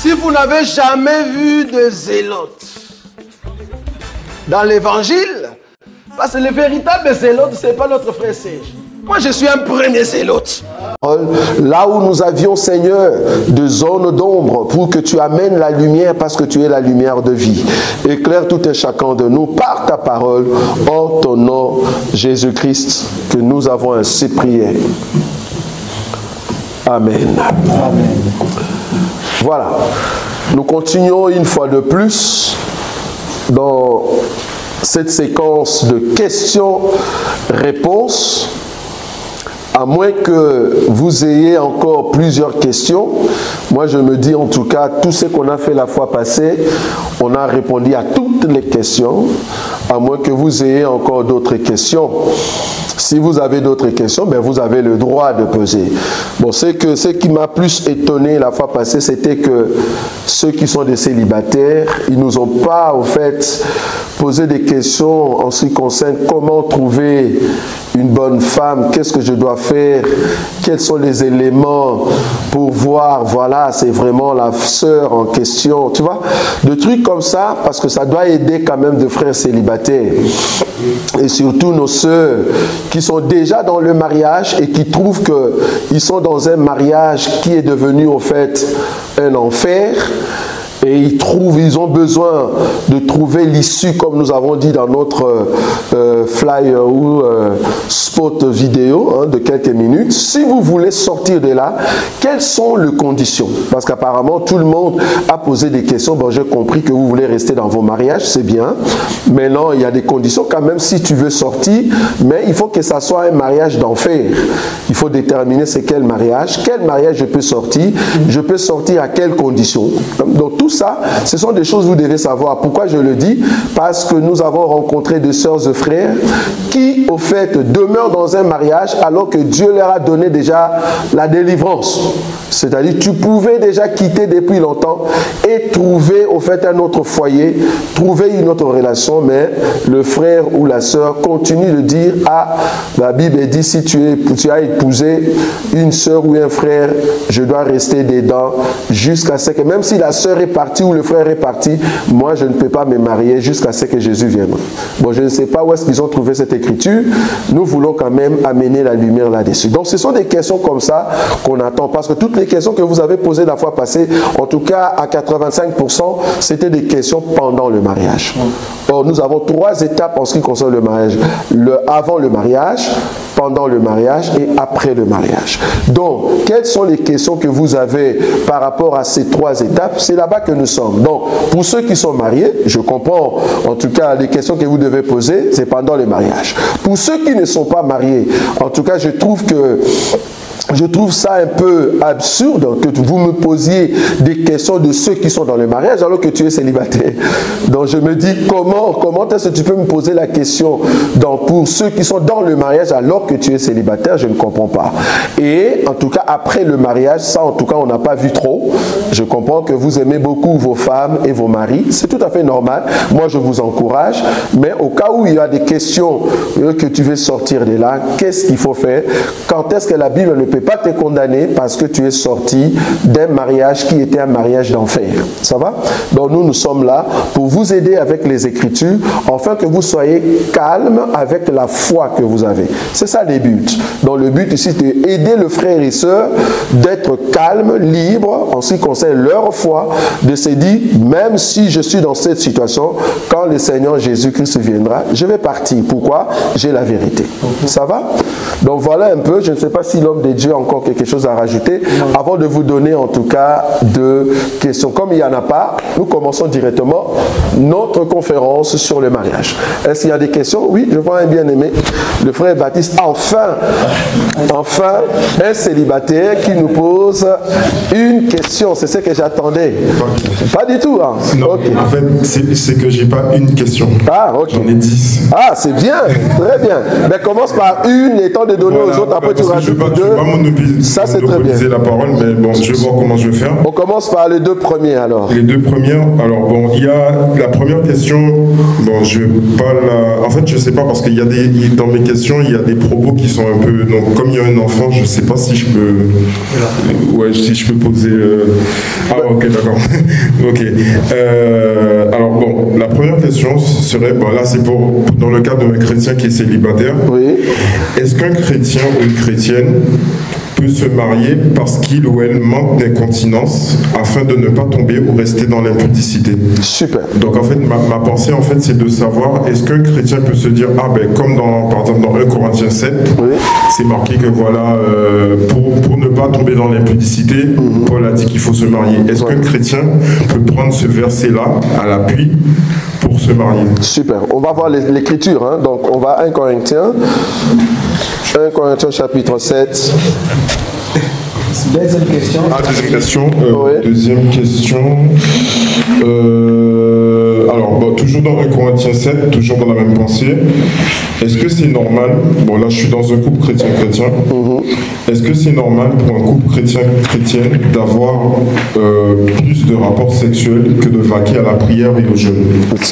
Si vous n'avez jamais vu de zélotes dans l'évangile, parce que le véritable zélote, ce n'est pas notre frère Serge. Moi, je suis un premier zélote. Là où nous avions, Seigneur, de zones d'ombre, pour que tu amènes la lumière, parce que tu es la lumière de vie. Éclaire tout un chacun de nous par ta parole, en ton nom, Jésus-Christ, que nous avons ainsi prié. Amen. Amen. Voilà. Nous continuons une fois de plus dans cette séquence de questions-réponses. À moins que vous ayez encore plusieurs questions, moi je me dis en tout cas, tout ce qu'on a fait la fois passée, on a répondu à toutes les questions, à moins que vous ayez encore d'autres questions. Si vous avez d'autres questions, ben vous avez le droit de poser. Bon, c'est que ce qui m'a plus étonné la fois passée, c'était que ceux qui sont des célibataires, ils nous ont pas, au fait, posé des questions en ce qui concerne comment trouver une bonne femme, qu'est-ce que je dois faire, quels sont les éléments pour voir, voilà, c'est vraiment la sœur en question, tu vois, de trucs comme ça, parce que ça doit aider quand même de frères célibataires. Et surtout nos sœurs qui sont déjà dans le mariage et qui trouvent qu'ils sont dans un mariage qui est devenu au fait un enfer. Et ils ont besoin de trouver l'issue, comme nous avons dit dans notre flyer ou spot vidéo de quelques minutes. Si vous voulez sortir de là, quelles sont les conditions? Parce qu'apparemment, tout le monde a posé des questions. Bon, j'ai compris que vous voulez rester dans vos mariages, c'est bien. Maintenant, il y a des conditions quand même si tu veux sortir, mais il faut que ça soit un mariage d'enfer. Il faut déterminer c'est quel mariage je peux sortir, je peux sortir à quelles conditions. Donc, tout ça, ce sont des choses que vous devez savoir. Pourquoi je le dis? Parce que nous avons rencontré des sœurs et frères qui, au fait, demeurent dans un mariage alors que Dieu leur a donné déjà la délivrance. C'est-à-dire, tu pouvais déjà quitter depuis longtemps et trouver, au fait, un autre foyer, trouver une autre relation, mais le frère ou la sœur continue de dire, ah, la Bible dit, si tu as épousé une sœur ou un frère, je dois rester dedans jusqu'à ce que, même si la sœur est partie ou le frère est parti, moi je ne peux pas me marier jusqu'à ce que Jésus vienne. Bon, je ne sais pas où est-ce qu'ils ont trouvé cette écriture. Nous voulons quand même amener la lumière là-dessus. Donc ce sont des questions comme ça qu'on attend, parce que toutes les questions que vous avez posées la fois passée, en tout cas à 85%, c'était des questions pendant le mariage. Or, nous avons 3 étapes en ce qui concerne le mariage. Avant le mariage, pendant le mariage et après le mariage. Donc, quelles sont les questions que vous avez par rapport à ces 3 étapes? C'est là-bas que nous sommes. Donc, pour ceux qui sont mariés, je comprends, en tout cas, les questions que vous devez poser, c'est pendant le mariage. Pour ceux qui ne sont pas mariés, en tout cas, je trouve ça un peu absurde que vous me posiez des questions de ceux qui sont dans le mariage alors que tu es célibataire. Donc je me dis, comment est-ce que tu peux me poser la question pour ceux qui sont dans le mariage alors que tu es célibataire? Je ne comprends pas. Et en tout cas, après le mariage, ça en tout cas, on n'a pas vu trop. Je comprends que vous aimez beaucoup vos femmes et vos maris. C'est tout à fait normal. Moi, je vous encourage. Mais au cas où il y a des questions que tu veux sortir de là, qu'est-ce qu'il faut faire? Quand est-ce que la Bible ne peut pas te condamner parce que tu es sorti d'un mariage qui était un mariage d'enfer? Ça va? Donc nous sommes là pour vous aider avec les Écritures, afin que vous soyez calme avec la foi que vous avez. C'est ça les buts. Donc le but ici, c'est d'aider le frère et sœur d'être calme, libre en ce qui concerne leur foi, de se dire, même si je suis dans cette situation, quand le Seigneur Jésus-Christ viendra, je vais partir. Pourquoi? J'ai la vérité. Ça va? Donc voilà un peu, je ne sais pas si l'homme de Dieu a encore quelque chose à rajouter, avant de vous donner en tout cas de questions. Comme il n'y en a pas, nous commençons directement notre conférence sur le mariage. Est-ce qu'il y a des questions? Oui, je vois un bien-aimé, le frère Baptiste, enfin, un célibataire qui nous pose une question. C'est ce que j'attendais. Pas du tout, hein? Non, okay. En fait, c'est que j'ai pas une question. Ah, ok. J'en ai 10. Ah, c'est bien, très bien. Mais commence par une, et temps de donner aux autres, après tu rajoutes 2. Je ne vais pas Ça, c'est très bien. la parole, mais bon, je vais voir comment je vais faire. On commence par les deux premiers alors. Les deux premières. Alors bon, il y a la première question. Bon, je vais pas la. En fait, je sais pas parce qu'il y a dans mes questions, il y a des propos qui sont un peu. Donc, comme il y a un enfant, je sais pas si je peux. Ouais, si je peux poser. Ah, ok, d'accord. Ok. Alors bon, la première question serait, bon là, c'est pour dans le cas d'un chrétien qui est célibataire. Oui. Est-ce qu'un chrétien ou une chrétienne peut se marier parce qu'il ou elle manque d'incontinence afin de ne pas tomber ou rester dans l'impudicité? Super. Donc en fait, ma pensée en fait, c'est de savoir est-ce qu'un chrétien peut se dire ah ben comme par exemple dans 1 Corinthiens 7, oui, c'est marqué que voilà pour ne pas tomber dans l'impudicité, Paul a dit qu'il faut se marier. Est-ce qu'un chrétien peut prendre ce verset-là à l'appui pour se marier? Super. On va voir l'écriture. Hein. Donc on va à 1 Corinthiens chapitre 7. Deuxième question. Deuxième question. Oui. Deuxième question. Alors, bon, toujours dans 1 Corinthiens 7, toujours dans la même pensée. Est-ce que c'est normal, bon là je suis dans un couple chrétien-chrétien, est-ce que c'est normal pour un couple chrétien-chrétienne d'avoir plus de rapports sexuels que de vaquer à la prière et au jeûne?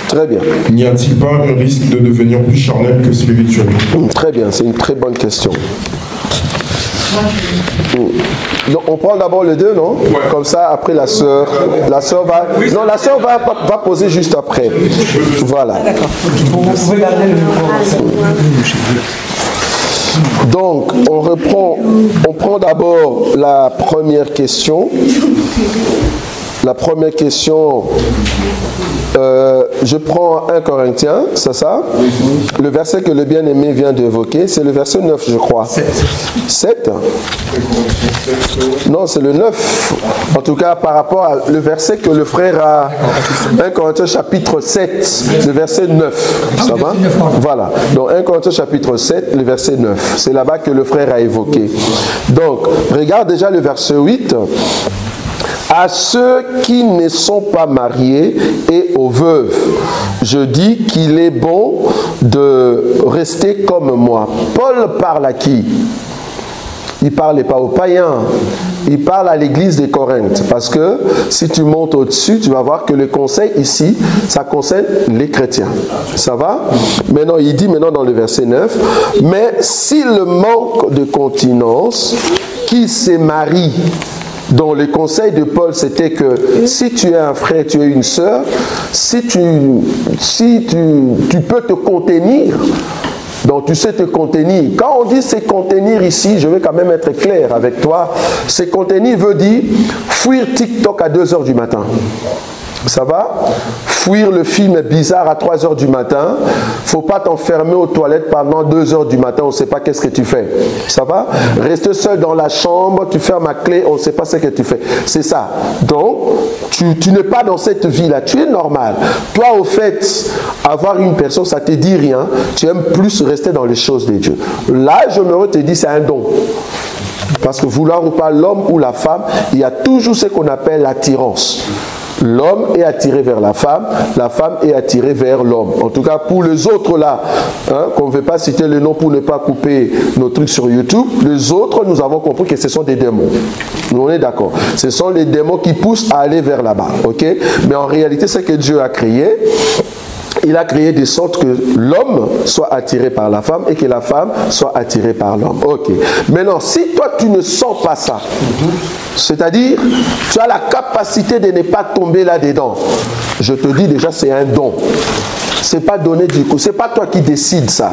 Très bien. N'y a-t-il pas un risque de devenir plus charnel que spirituel? Très bien, c'est une très bonne question. Donc on prend d'abord les deux, non? Ouais. Comme ça, après la sœur va... Non, la sœur va poser juste après. Voilà. Vous pouvez garder le micro. Donc, on prend d'abord la première question. La première question, je prends 1 Corinthiens, c'est ça? Le verset que le bien-aimé vient d'évoquer, c'est le verset 9, je crois. 7? Non, c'est le 9. En tout cas, par rapport à le verset que le frère a, 1 Corinthiens chapitre 7, le verset 9. Ça va? Voilà. Donc, 1 Corinthiens chapitre 7, le verset 9. C'est là-bas que le frère a évoqué. Donc, regarde déjà le verset 8. À ceux qui ne sont pas mariés et aux veuves, je dis qu'il est bon de rester comme moi. Paul parle à qui? Il ne parlait pas aux païens, il parle à l'église de Corinthe. Parce que si tu montes au-dessus, tu vas voir que le conseil ici, ça concerne les chrétiens. Ça va? Maintenant, il dit maintenant dans le verset 9, mais s'il manque de continence, qui se marie? Donc le conseil de Paul, c'était que si tu es un frère, tu es une sœur, si tu peux te contenir, donc tu sais te contenir. Quand on dit se contenir ici, je vais quand même être clair avec toi, se contenir veut dire fuir TikTok à 2 h du matin. Ça va? Fuir le film bizarre à 3 h du matin. Faut pas t'enfermer aux toilettes pendant 2 h du matin. On ne sait pas qu'est-ce que tu fais. Ça va? Rester seul dans la chambre, tu fermes la clé, on ne sait pas ce que tu fais. C'est ça. Donc, tu n'es pas dans cette vie-là. Tu es normal. Toi, au fait, avoir une personne, ça ne te dit rien. Tu aimes plus rester dans les choses de Dieu. Là, je me te dis, c'est un don. Parce que vouloir ou pas, l'homme ou la femme, il y a toujours ce qu'on appelle l'attirance. L'homme est attiré vers la femme est attirée vers l'homme. En tout cas, pour les autres là, hein, qu'on ne veut pas citer le nom pour ne pas couper nos trucs sur YouTube, les autres, nous avons compris que ce sont des démons. Nous, on est d'accord. Ce sont les démons qui poussent à aller vers là-bas. Ok? Mais en réalité, c'est que Dieu a créé. Il a créé de sorte que l'homme soit attiré par la femme et que la femme soit attirée par l'homme. Ok. Maintenant, si toi, tu ne sens pas ça, c'est-à-dire, tu as la capacité de ne pas tomber là-dedans, je te dis déjà, c'est un don. C'est pas donné du coup. C'est pas toi qui décides ça.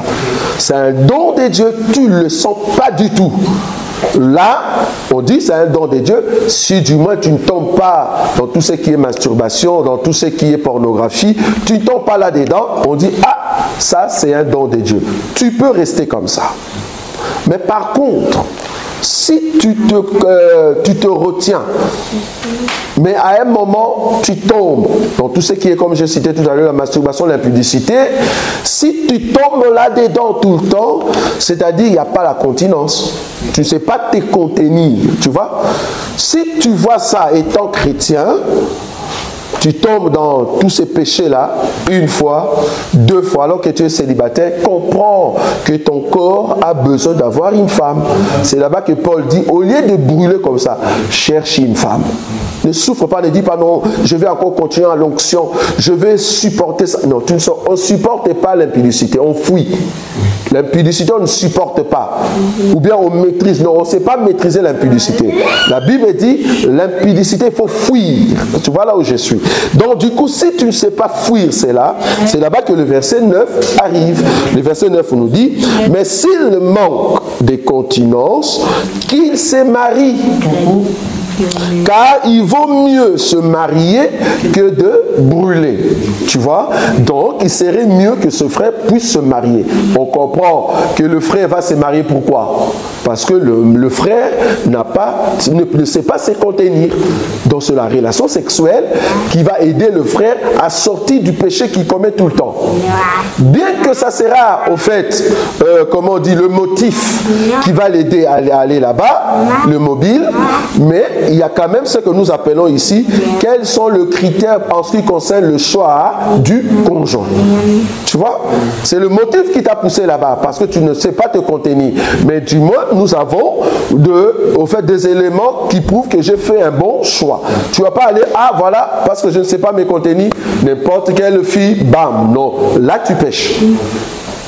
C'est un don de Dieu. Tu ne le sens pas du tout. Là, on dit c'est un don de Dieu. Si du moins tu ne tombes pas dans tout ce qui est masturbation, dans tout ce qui est pornographie, tu ne tombes pas là-dedans, on dit ah, ça c'est un don de Dieu. Tu peux rester comme ça. Mais par contre, si tu te retiens, mais à un moment, tu tombes dans tout ce qui est, comme je citais tout à l'heure, la masturbation, l'impudicité. Si tu tombes là-dedans tout le temps, c'est-à-dire il n'y a pas la continence. Tu ne sais pas te contenir, tu vois. Si tu vois ça étant chrétien, tu tombes dans tous ces péchés-là, une fois, deux fois, alors que tu es célibataire, comprends que ton corps a besoin d'avoir une femme. C'est là-bas que Paul dit, au lieu de brûler comme ça, cherche une femme. Ne souffre pas, ne dis pas non, je vais encore continuer à l'onction, je vais supporter ça. Non, on ne supporte pas l'impudicité, on fuit. L'impudicité, on ne supporte pas. Ou bien on maîtrise. Non, on ne sait pas maîtriser l'impudicité. La Bible dit, l'impudicité, il faut fuir. Tu vois là où je suis. Donc du coup, si tu ne sais pas fuir, c'est là-bas que le verset 9 arrive. Le verset 9 nous dit, mais s'il manque de continence, qu'il se marie. Car il vaut mieux se marier que de brûler. Tu vois? Donc, il serait mieux que ce frère puisse se marier. On comprend que le frère va se marier. Pourquoi? Parce que le frère ne sait pas se contenir. Donc, c'est la relation sexuelle qui va aider le frère à sortir du péché qu'il commet tout le temps. Bien que ça sera, au fait, comment on dit, le motif qui va l'aider à aller là-bas, le mobile, mais il y a quand même ce que nous appelons ici, quels sont les critères en ce qui concerne le choix du conjoint. Tu vois? C'est le motif qui t'a poussé là-bas, parce que tu ne sais pas te contenir. Mais du moins, nous avons au fait des éléments qui prouvent que j'ai fait un bon choix. Tu ne vas pas aller, ah voilà, parce que je ne sais pas me contenir, n'importe quelle fille, bam, non. Là, tu pêches.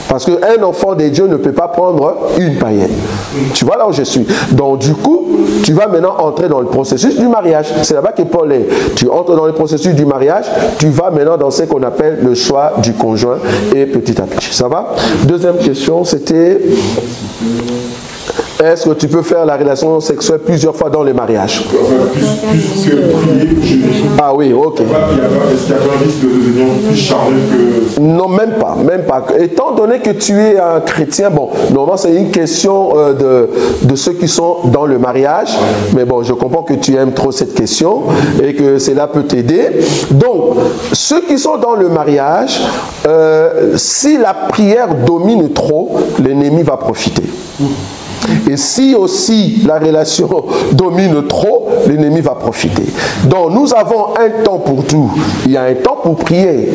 Parce qu'un enfant de Dieu ne peut pas prendre une païenne. Tu vois là où je suis. Donc du coup, tu vas maintenant entrer dans le processus du mariage. C'est là-bas que Paul est. Tu entres dans le processus du mariage, tu vas maintenant dans ce qu'on appelle le choix du conjoint et petit à petit. Ça va? Deuxième question, c'était... Est-ce que tu peux faire la relation sexuelle plusieurs fois dans le mariage? Plus que prier, ah oui, ok. Est-ce qu'il y a un risque de devenir plus chargé que... Non, même pas, même pas. Étant donné que tu es un chrétien, bon, normalement c'est une question de ceux qui sont dans le mariage, mais bon, je comprends que tu aimes trop cette question et que cela peut t'aider. Donc, ceux qui sont dans le mariage, si la prière domine trop, l'ennemi va profiter. Et si aussi la relation domine trop, l'ennemi va profiter. Donc nous avons un temps pour tout. Il y a un temps pour prier,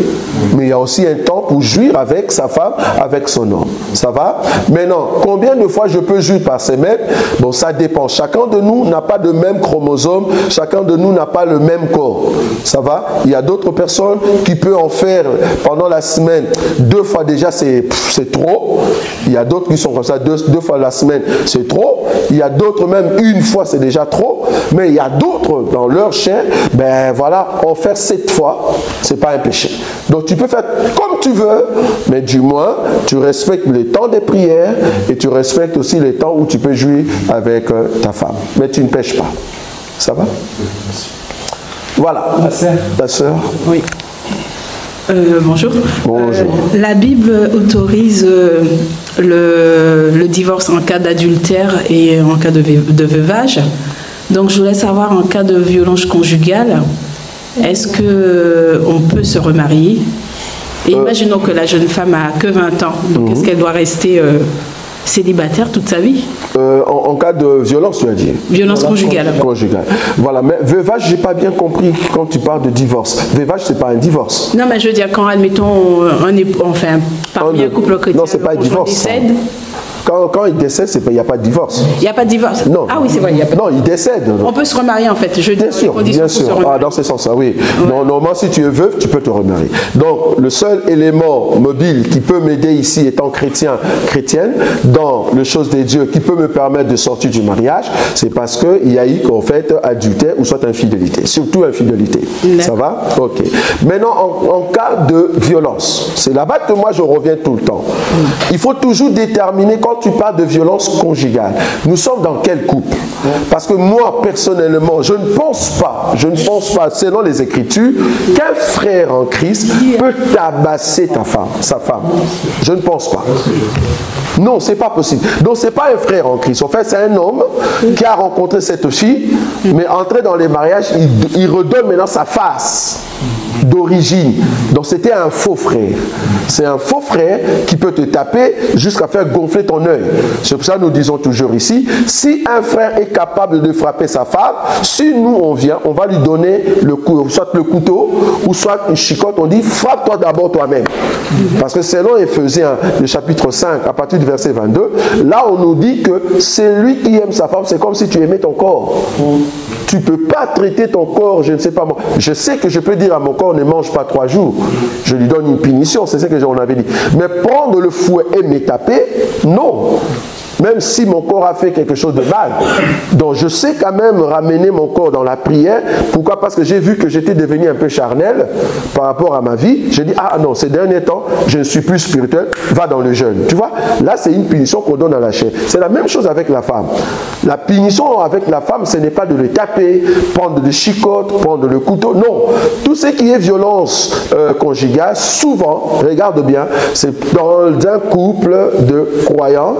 mais il y a aussi un temps pour jouir avec sa femme, avec son homme. Ça va? Maintenant, combien de fois je peux jouir par semaine? Bon, ça dépend. Chacun de nous n'a pas de même chromosome, chacun de nous n'a pas le même corps. Ça va? Il y a d'autres personnes qui peuvent en faire pendant la semaine 2 fois déjà, c'est trop. Il y a d'autres qui sont comme ça, deux fois la semaine, c'est trop. Il y a d'autres même 1 fois, c'est déjà trop. Mais il y a d'autres dans leur chair, ben voilà, en faire 7 fois, c'est pas un péché. Donc tu peux faire comme tu veux, mais du moins, tu respectes les temps des prières et tu respectes aussi les temps où tu peux jouir avec ta femme. Mais tu ne pêches pas. Ça va? Voilà. Ta sœur. Oui. Bonjour. Bonjour. La Bible autorise le divorce en cas d'adultère et en cas de veuvage. Donc je voulais savoir, en cas de violence conjugale, est-ce qu'on peut se remarier? Et imaginons que la jeune femme a que 20 ans. Donc est-ce qu'elle doit rester célibataire toute sa vie? En cas de violence, tu as dit? Violence conjugale. Conjugale. Voilà, mais veuvage, j'ai pas bien compris quand tu parles de divorce. Veuvage, c'est pas un divorce. Non, mais je veux dire, quand, admettons, parmi un couple chrétien, non, c'est pas un divorce. Décède. Quand il décède, il n'y a pas de divorce. Il n'y a pas de divorce? Non. Ah oui, c'est vrai, il n'y a pas de... Non, il décède. On peut se remarier en fait. Bien sûr, bien sûr. Ah, dans ce sens-là, oui. Ouais. Normalement, si tu es veuve, tu peux te remarier. Donc, le seul élément mobile qui peut m'aider ici, étant chrétienne, dans les choses des dieux, qui peut me permettre de sortir du mariage, c'est parce qu'il y a eu, en fait, adultère ou soit infidélité. Surtout infidélité. Ça va? Ok. Maintenant, en cas de violence, c'est là-bas que moi, je reviens tout le temps. Il faut toujours déterminer, quand tu parles de violence conjugale, nous sommes dans quel couple? Parce que moi, personnellement, je ne pense pas, selon les Écritures, qu'un frère en Christ peut tabasser sa femme. Je ne pense pas. Non, c'est pas possible. Donc, c'est pas un frère en Christ. En fait, c'est un homme qui a rencontré cette fille, mais entré dans les mariages, il redonne maintenant sa face. d'origine. Donc c'était un faux frère. C'est un faux frère qui peut te taper jusqu'à faire gonfler ton œil. C'est pour ça que nous disons toujours ici, si un frère est capable de frapper sa femme, si nous on vient, on va lui donner le coup, soit le couteau ou soit une chicotte, on dit frappe-toi d'abord toi-même. Parce que selon Éphésiens, le chapitre 5, à partir du verset 22, là on nous dit que celui qui aime sa femme, c'est comme si tu aimais ton corps. Tu ne peux pas traiter ton corps, je ne sais pas moi. Je sais que je peux dire à mon corps, ne mange pas 3 jours. Je lui donne une punition, c'est ce que j'en avais dit. Mais prendre le fouet et me taper, non. Même si mon corps a fait quelque chose de mal. Donc je sais quand même ramener mon corps dans la prière. Pourquoi? Parce que j'ai vu que j'étais devenu un peu charnel par rapport à ma vie. J'ai dit, ah non, ces derniers temps, je ne suis plus spirituel, va dans le jeûne. Tu vois, là c'est une punition qu'on donne à la chair. C'est la même chose avec la femme. La punition avec la femme, ce n'est pas de le taper, prendre des chicottes, prendre le couteau. Non, tout ce qui est violence conjugale, souvent, regarde bien, c'est dans un couple de croyants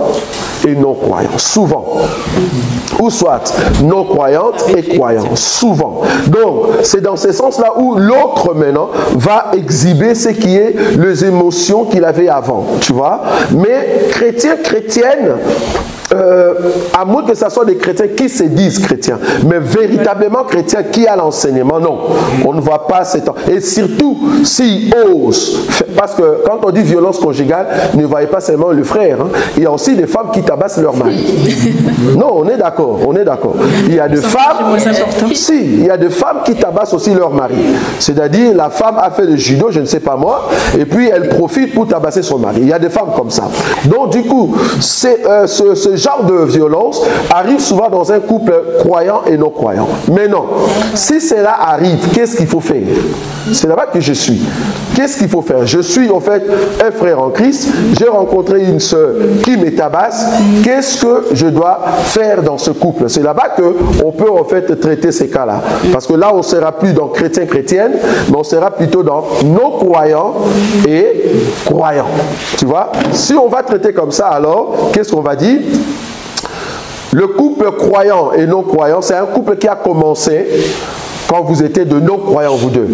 et non-croyants, souvent. Ou soit non-croyante et croyante, souvent. Donc, c'est dans ce sens-là où l'autre, maintenant, va exhiber ce qui est les émotions qu'il avait avant, tu vois. Mais chrétien, chrétienne, à moins que ce soit des chrétiens qui se disent chrétiens, mais véritablement chrétiens qui a l'enseignement, non. On ne voit pas ces temps. Et surtout, s'ils osent, parce que quand on dit violence conjugale, ne voyez pas seulement le frère. Hein. Il y a aussi des femmes qui tabassent leur mari. Non, on est d'accord, on est d'accord. Il y a des femmes, si, il y a des femmes qui tabassent aussi leur mari. C'est-à-dire, la femme a fait le judo, je ne sais pas moi, et puis elle profite pour tabasser son mari. Il y a des femmes comme ça. Donc, du coup, c'est ce genre de violence arrive souvent dans un couple croyant et non croyant. Mais non, si cela arrive, qu'est-ce qu'il faut faire? C'est là-bas que je suis. Qu'est-ce qu'il faut faire? Je suis en fait un frère en Christ, j'ai rencontré une sœur qui me tabasse. Qu'est-ce que je dois faire dans ce couple? C'est là-bas qu'on peut en fait traiter ces cas-là. Parce que là, on ne sera plus dans chrétien-chrétienne, mais on sera plutôt dans non-croyant et croyant. Tu vois? Si on va traiter comme ça, alors, qu'est-ce qu'on va dire? Le couple croyant et non-croyant, c'est un couple qui a commencé quand vous étiez de non-croyants, vous deux.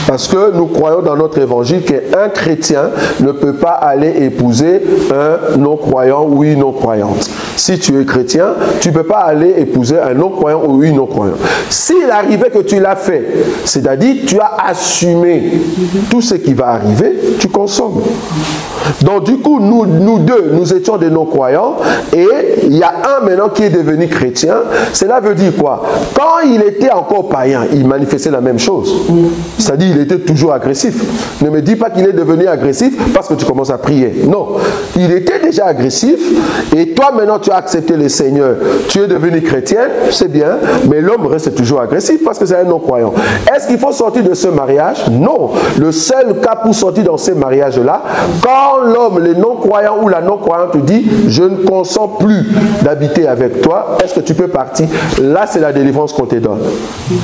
Parce que nous croyons dans notre évangile qu'un chrétien ne peut pas aller épouser un non-croyant ou une non-croyante. Si tu es chrétien, tu ne peux pas aller épouser un non-croyant ou une non-croyante. S'il arrivait que tu l'as fait, c'est-à-dire tu as assumé tout ce qui va arriver, tu consommes. Donc du coup, nous deux, nous étions des non-croyants et il y a un maintenant qui est devenu chrétien. Cela veut dire quoi? Quand il était encore païen, il manifestait la même chose. C'est-à-dire il était toujours agressif. Ne me dis pas qu'il est devenu agressif parce que tu commences à prier. Non, il était déjà agressif et toi maintenant tu as accepté le Seigneur. Tu es devenu chrétien, c'est bien, mais l'homme reste toujours agressif parce que c'est un non-croyant. Est-ce qu'il faut sortir de ce mariage? Non. Le seul cas pour sortir dans ces mariages-là, quand l'homme, le non-croyant ou la non-croyante te dit « je ne consens plus d'habiter avec toi », est-ce que tu peux partir? Là, c'est la délivrance qu'on te donne.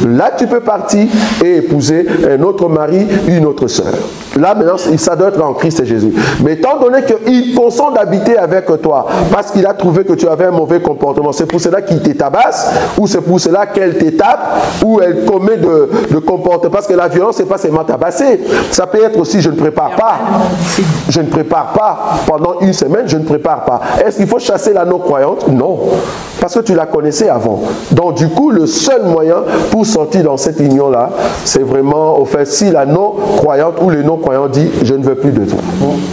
Là, tu peux partir et épouser un autre mari, une autre sœur. Là, maintenant, ça doit être en Christ et Jésus. Mais étant donné qu'il consent d'habiter avec toi parce qu'il a trouvé que tu avais un mauvais comportement, c'est pour cela qu'il te tabasse ou c'est pour cela qu'elle te tape ou elle commet de comportement. Parce que la violence, c'est pas seulement tabasser. Ça peut être aussi je ne prépare pas. Je ne prépare pas. Pendant une semaine, je ne prépare pas. Est-ce qu'il faut chasser la non-croyante? Non. Parce que tu la connaissais avant. Donc du coup, le seul moyen pour sortir dans cette union-là, c'est vraiment, au fait, si la non-croyante ou le non-croyant dit « je ne veux plus de toi ».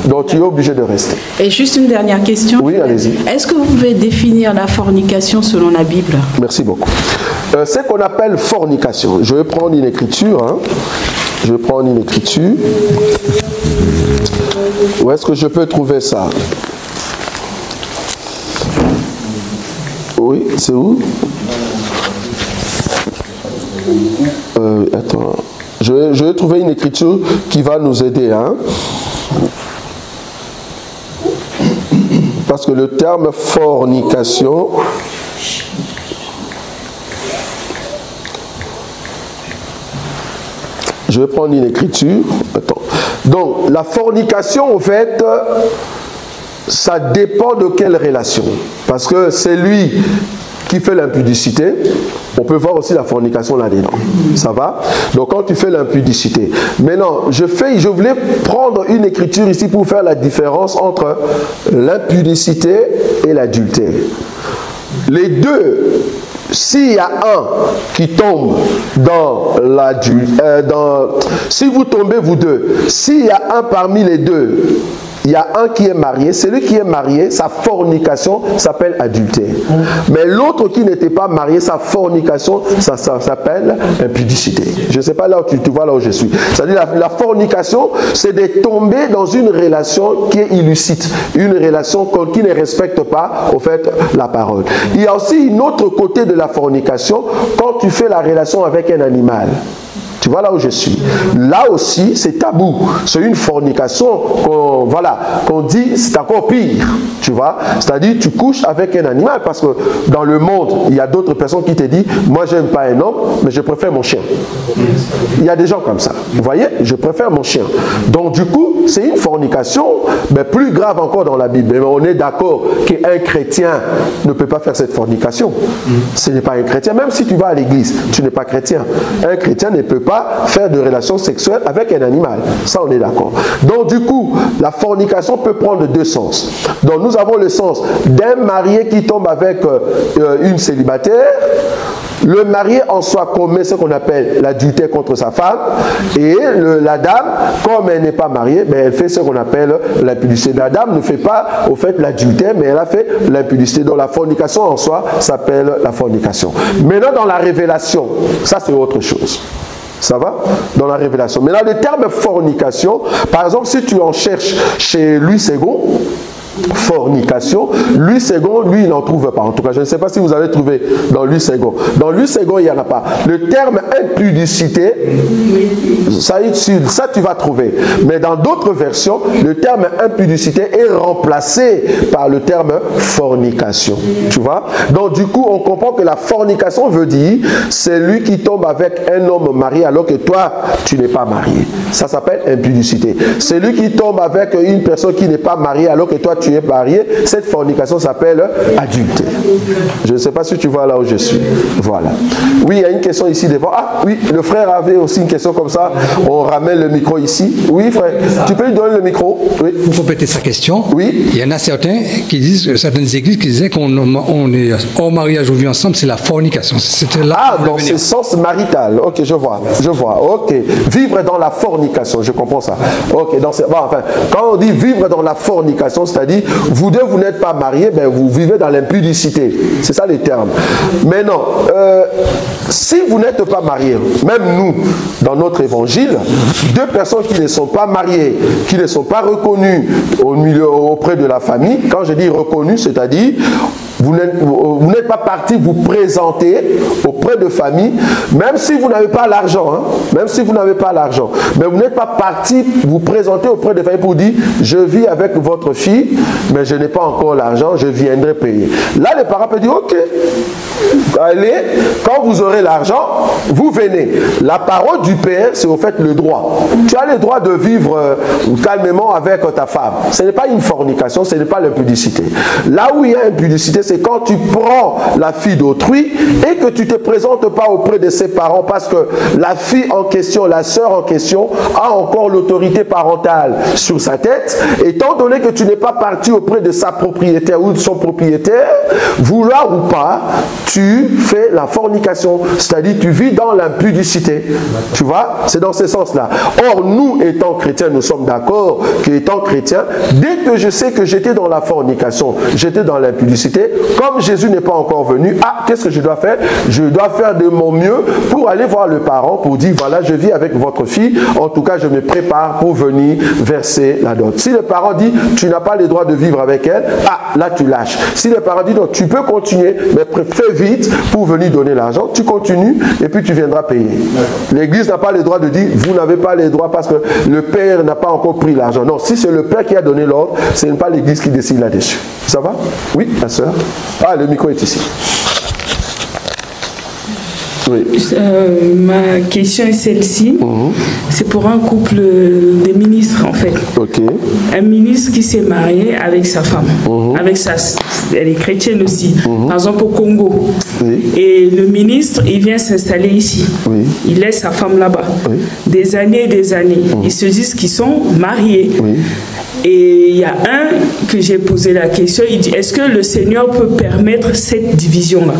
Donc tu es obligé de rester. Et juste une dernière question. Oui, allez-y. Est-ce que vous pouvez définir la fornication selon la Bible? Merci beaucoup. Ce qu'on appelle fornication, je vais prendre une écriture. Hein. Je vais prendre une écriture. Où est-ce que je peux trouver ça? Oui, c'est où? Attends. Je vais trouver une écriture qui va nous aider. Hein? Parce que le terme fornication, je vais prendre une écriture. Attends. Donc, la fornication, en fait, ça dépend de quelle relation. Parce que c'est lui qui fait l'impudicité, on peut voir aussi la fornication là-dedans. Ça va? Donc quand tu fais l'impudicité. Maintenant, je voulais prendre une écriture ici pour faire la différence entre l'impudicité et l'adultère. Les deux, s'il y a un qui tombe dans si vous tombez vous deux, s'il y a un parmi les deux, il y a un qui est marié, celui qui est marié, sa fornication s'appelle adultère. Mais l'autre qui n'était pas marié, sa fornication, ça s'appelle impudicité. Je ne sais pas là où tu vois là où je suis. C'est-à-dire la fornication, c'est de tomber dans une relation qui est illicite, une relation qui ne respecte pas, au fait, la parole. Il y a aussi un autre côté de la fornication, quand tu fais la relation avec un animal. Tu vois là où je suis. Là aussi, c'est tabou. C'est une fornication qu'on dit, c'est encore pire. Tu vois, c'est-à-dire tu couches avec un animal parce que dans le monde, il y a d'autres personnes qui te disent, moi j'aime pas un homme, mais je préfère mon chien. Il y a des gens comme ça. Vous voyez, je préfère mon chien. Donc du coup, c'est une fornication, mais plus grave encore dans la Bible. Mais on est d'accord qu'un chrétien ne peut pas faire cette fornication. Ce n'est pas un chrétien. Même si tu vas à l'église, tu n'es pas chrétien. Un chrétien ne peut pas faire de relations sexuelles avec un animal. Ça, on est d'accord. Donc, du coup, la fornication peut prendre deux sens. Donc, nous avons le sens d'un marié qui tombe avec une célibataire. Le marié en soi commet ce qu'on appelle l'adultère contre sa femme. Et la dame, comme elle n'est pas mariée, ben, elle fait ce qu'on appelle l'impudicité. La dame ne fait pas, au fait, l'adultère, mais elle a fait l'impudicité. Donc, la fornication en soi s'appelle la fornication. Maintenant, dans la révélation, ça, c'est autre chose. Ça va? Dans la révélation. Maintenant, le terme fornication, par exemple, si tu en cherches chez Louis Ségon, fornication, Louis Ségon, lui, il n'en trouve pas. En tout cas, je ne sais pas si vous avez trouvé dans Louis Ségon. Dans Louis Ségon, il n'y en a pas. Le terme impudicité, ça tu vas trouver. Mais dans d'autres versions, le terme impudicité est remplacé par le terme fornication. Tu vois? Donc, du coup, on comprend que la fornication veut dire c'est lui qui tombe avec un homme marié alors que toi, tu n'es pas marié. Ça s'appelle impudicité. C'est lui qui tombe avec une personne qui n'est pas mariée alors que toi, tu es marié. Cette fornication s'appelle adultère. Je ne sais pas si tu vois là où je suis. Voilà. Oui, il y a une question ici devant. Ah, oui, le frère avait aussi une question comme ça. On ramène le micro ici. Oui, frère. Tu peux lui donner le micro? Oui. Pour compléter sa question, oui. Il y en a certains qui disent, certaines églises qui disaient qu'on est hors mariage ou vit ensemble, c'est la fornication. C'était là. Ah, dans ce sens marital. Ok, je vois. Ok. Vivre dans la fornication, je comprends ça. Ok, bon, enfin, quand on dit vivre dans la fornication, c'est-à-dire vous deux, vous n'êtes pas mariés, ben vous vivez dans l'impudicité. C'est ça les termes. Mais non, si vous n'êtes pas mariés, même nous, dans notre évangile, deux personnes qui ne sont pas mariées, qui ne sont pas reconnues auprès de la famille, quand je dis reconnues, c'est-à-dire vous n'êtes pas parti vous présenter auprès de famille, même si vous n'avez pas l'argent, hein, même si vous n'avez pas l'argent, mais vous n'êtes pas parti vous présenter auprès de famille pour dire je vis avec votre fille, mais je n'ai pas encore l'argent, je viendrai payer. Là, les parents peuvent dire ok, allez, quand vous aurez l'argent, vous venez. La parole du père, c'est au fait le droit. Tu as le droit de vivre calmement avec ta femme. Ce n'est pas une fornication, ce n'est pas l'impudicité. Là où il y a impudicité, c'est quand tu prends la fille d'autrui et que tu ne te présentes pas auprès de ses parents parce que la fille en question, la sœur en question, a encore l'autorité parentale sur sa tête. Étant donné que tu n'es pas parti auprès de sa propriétaire ou de son propriétaire, vouloir ou pas, tu fais la fornication, c'est-à-dire tu vis dans l'impudicité. Tu vois, c'est dans ce sens-là. Or, nous, étant chrétiens, nous sommes d'accord qu'étant chrétiens, dès que je sais que j'étais dans la fornication, j'étais dans l'impudicité, comme Jésus n'est pas encore venu, qu'est-ce que je dois faire? Je dois faire de mon mieux pour aller voir le parent, pour dire, voilà, je vis avec votre fille, en tout cas, je me prépare pour venir verser la dot. Si le parent dit, tu n'as pas le droit de vivre avec elle, là, tu lâches. Si le parent dit, non, tu peux continuer, mais fais vite pour venir donner l'argent, tu continues et puis tu viendras payer. L'église n'a pas le droit de dire, vous n'avez pas les droits parce que le père n'a pas encore pris l'argent. Non, si c'est le père qui a donné l'ordre, ce n'est pas l'église qui décide là-dessus. Ça va? Oui, la sœur. Le micro est ici. Oui. Ma question est celle-ci. C'est pour un couple de ministres, en fait. Ok. Un ministre qui s'est marié avec sa femme. Elle est chrétienne aussi. Par exemple, au Congo, Oui. Et le ministre, il vient s'installer ici. Oui. Il laisse sa femme là-bas. Oui. Des années et des années. Ils se disent qu'ils sont mariés. Oui. Et il y a un que j'ai posé la question, il dit, est-ce que le Seigneur peut permettre cette division-là?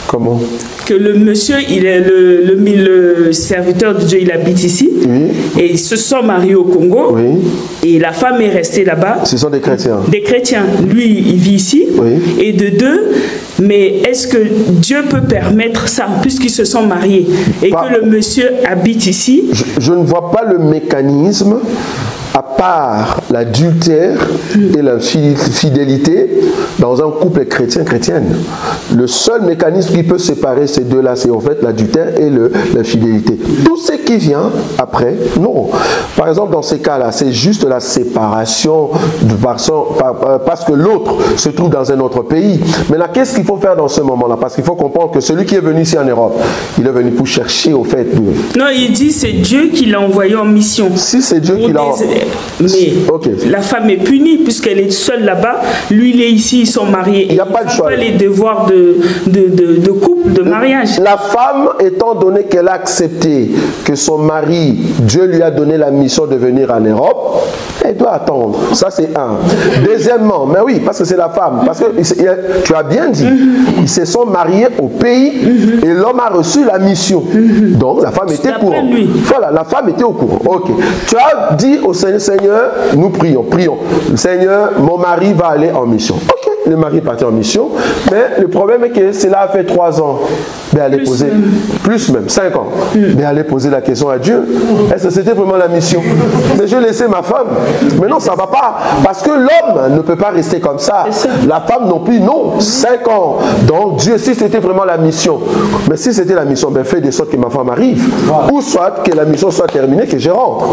Comment? Que le monsieur, il est le serviteur de Dieu, il habite ici. Oui. Et ils se sont mariés au Congo. Oui. Et la femme est restée là-bas. Ce sont des chrétiens. Des chrétiens. Lui, il vit ici. Oui. Et de deux, mais est-ce que Dieu peut permettre ça, puisqu'ils se sont mariés et Pas- que le monsieur habite ici? Je ne vois pas le mécanisme, à part l'adultère et la fidélité dans un couple chrétien-chrétienne. Le seul mécanisme qui peut séparer ces deux-là, c'est en fait l'adultère et la fidélité. Tout ce qui vient après, non. Par exemple, dans ces cas-là, c'est juste la séparation parce que l'autre se trouve dans un autre pays. Maintenant, qu'est-ce qu'il faut faire dans ce moment-là? Parce qu'il faut comprendre que celui qui est venu ici en Europe, il est venu pour chercher au fait de... Non, il dit c'est Dieu qui l'a envoyé en mission. Si c'est Dieu qui l'a... Mais Ok. la femme est punie puisqu'elle est seule là-bas. Lui, il est ici, ils sont mariés. Il n'y a pas de choix. Pas les devoirs de couple, de mariage. La femme, étant donné qu'elle a accepté que son mari, Dieu lui a donné la mission de venir en Europe, elle doit attendre. Ça, c'est un. Deuxièmement, mais oui, parce que c'est la femme. Parce que tu as bien dit, ils se sont mariés au pays et l'homme a reçu la mission. Donc, la femme était au courant. lui. Voilà, la femme était au courant. Ok. Tu as dit au Seigneur, Seigneur, nous prions. Seigneur, mon mari va aller en mission. Ok. Le mari est parti en mission, mais le problème est que cela a fait 3 ans. Mais allez poser, plus même, 5 ans. Mais allez poser la question à Dieu. Est-ce que c'était vraiment la mission? Mais je laissais ma femme. Mais non, ça ne va pas. Parce que l'homme ne peut pas rester comme ça. La femme non plus, non. 5 ans. Donc Dieu, si c'était vraiment la mission, mais si c'était la mission, ben fais de sorte que ma femme arrive. Ou soit que la mission soit terminée, que je rentre.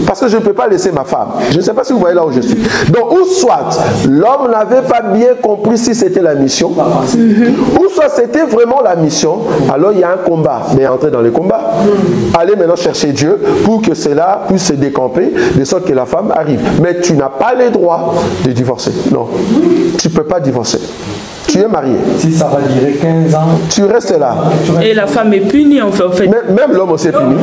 Parce que je ne peux pas laisser ma femme. Je ne sais pas si vous voyez là où je suis. Donc, ou soit l'homme n'avait pas bien compris si c'était la mission, ou soit c'était vraiment la mission, alors il y a un combat. Mais entrez dans le combat. Allez maintenant chercher Dieu pour que cela puisse se décamper, de sorte que la femme arrive. Mais tu n'as pas le droit de divorcer. Non. Tu ne peux pas divorcer. Tu es marié. Si ça va durer 15 ans. Tu restes là. Et la femme est punie en fait. Même l'homme aussi est puni.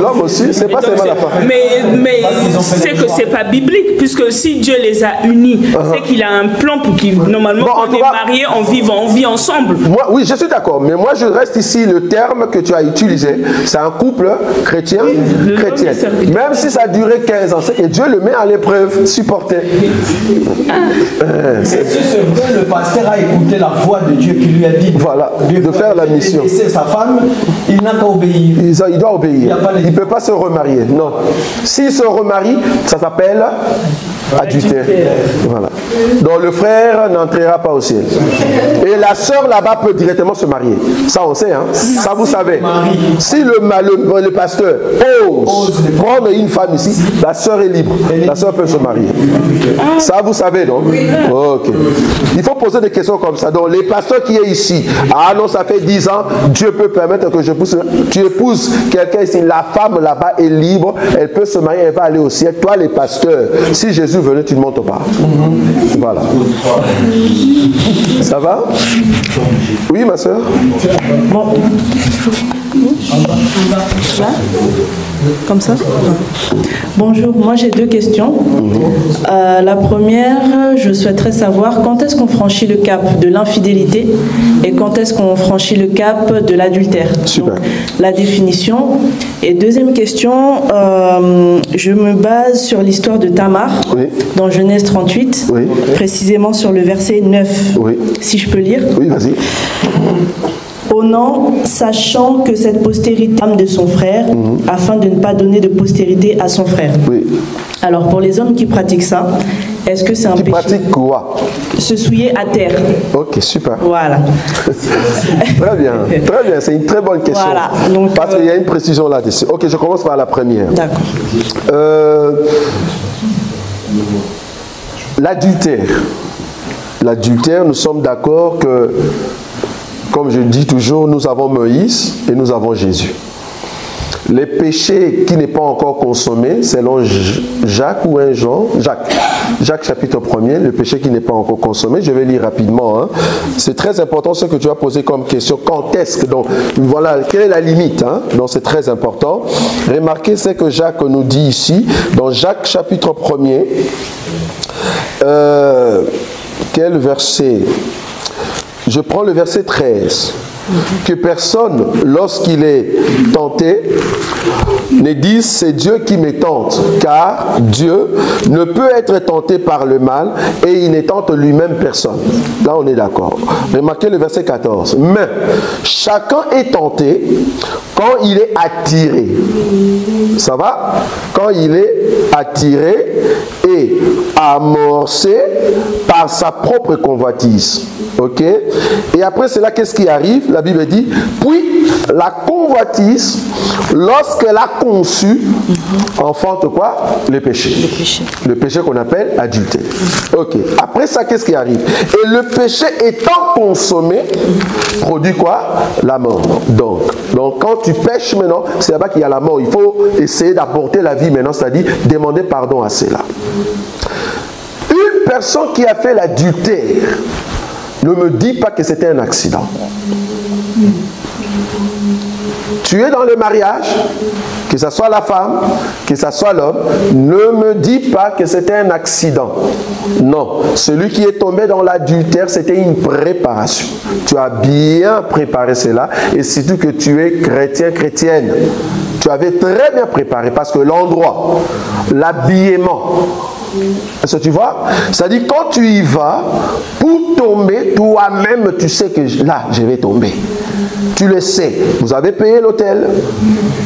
L'homme aussi, c'est pas seulement la femme. Mais c'est que c'est pas biblique, puisque si Dieu les a unis, c'est qu'il a un plan pour qu'ils, normalement, Bon, en quand on tout est cas, mariés, on vit ensemble. Moi, oui, je suis d'accord, mais moi je reste ici, le terme que tu as utilisé, c'est un couple chrétien, chrétienne. Même si ça a duré 15 ans, c'est que Dieu le met à l'épreuve, supporter. Si c'est vrai, le pasteur a écouté la voix de Dieu qui lui a dit Voilà, de faire la mission. Et c'est sa femme, il n'a qu'à obéir. Il doit obéir. Il Il ne peut pas se remarier. Non. S'il se remarie, ça s'appelle adultère. Voilà. Donc le frère n'entrera pas au ciel. Et la sœur là-bas peut directement se marier. Ça on sait, hein. Ça vous savez. Si le pasteur ose prendre une femme ici, la sœur est libre. La sœur peut se marier. Ça vous savez, non? Ok. Il faut poser des questions comme ça. Donc les pasteurs qui est ici, ah non, ça fait 10 ans, Dieu peut permettre que tu épouses quelqu'un ici. La femme là-bas est libre, elle peut se marier, elle va aller au ciel. Toi les pasteurs, si Jésus venait, tu ne montes pas. Voilà. Ça va? Oui, ma soeur? Bon. Là? Comme ça? Bonjour, moi j'ai 2 questions. La première, je souhaiterais savoir quand est-ce qu'on franchit le cap de l'infidélité et quand est-ce qu'on franchit le cap de l'adultère. Super. Donc, la définition. Et deuxième question, je me base sur l'histoire de Tamar, Oui. dans Genèse 38, Oui. précisément sur le verset 9, Oui. si je peux lire. Oui, vas-y. Au nom, sachant que cette postérité âme de son frère, afin de ne pas donner de postérité à son frère. Oui. Alors pour les hommes qui pratiquent ça, est-ce que c'est un Tu péché? pratiques quoi? Se souiller à terre. Ok, super. Voilà. Très bien, très bien. C'est une très bonne question. Voilà, donc, parce qu'il y a une précision là-dessus. Ok, je commence par la première. D'accord. L'adultère. L'adultère, nous sommes d'accord que, comme je dis toujours, nous avons Moïse et nous avons Jésus. les péchés qui n'est pas encore consommé, selon Jacques ou 1 Jean, Jacques chapitre 1er, le péché qui n'est pas encore consommé, je vais lire rapidement. Hein. C'est très important ce que tu as posé comme question. Quand est-ce que, donc, voilà, quelle est la limite, hein? Donc c'est très important. Remarquez ce que Jacques nous dit ici, dans Jacques chapitre 1er, quel verset? Je prends le verset 13. Que personne, lorsqu'il est tenté, ne dise c'est Dieu qui me tente, car Dieu ne peut être tenté par le mal et il ne tente lui-même personne. Là on est d'accord. Remarquez le verset 14. Mais chacun est tenté quand il est attiré. Ça va? Quand il est attiré et amorcé par sa propre convoitise. Ok? Et après cela, qu'est-ce qui arrive? La Bible dit, puis la convoitise, lorsqu'elle a conçu, enfante quoi? Le péché. Le péché qu'on appelle adultère. Ok. Après ça, qu'est-ce qui arrive? Et le péché étant consommé, produit quoi? La mort. Donc quand tu pêches maintenant, c'est là-bas qu'il y a la mort. Il faut essayer d'apporter la vie maintenant, c'est-à-dire demander pardon à cela. Une personne qui a fait l'adultère, ne me dis pas que c'était un accident. Tu es dans le mariage, que ce soit la femme, que ce soit l'homme, ne me dis pas que c'était un accident. Non, celui qui est tombé dans l'adultère, c'était une préparation. Tu as bien préparé cela, et surtout que tu es chrétien, chrétienne. Tu avais très bien préparé, parce que l'endroit, l'habillement, est-ce que tu vois? C'est-à-dire quand tu y vas, pour tomber, toi-même tu sais que là, je vais tomber. Tu le sais. Vous avez payé l'hôtel,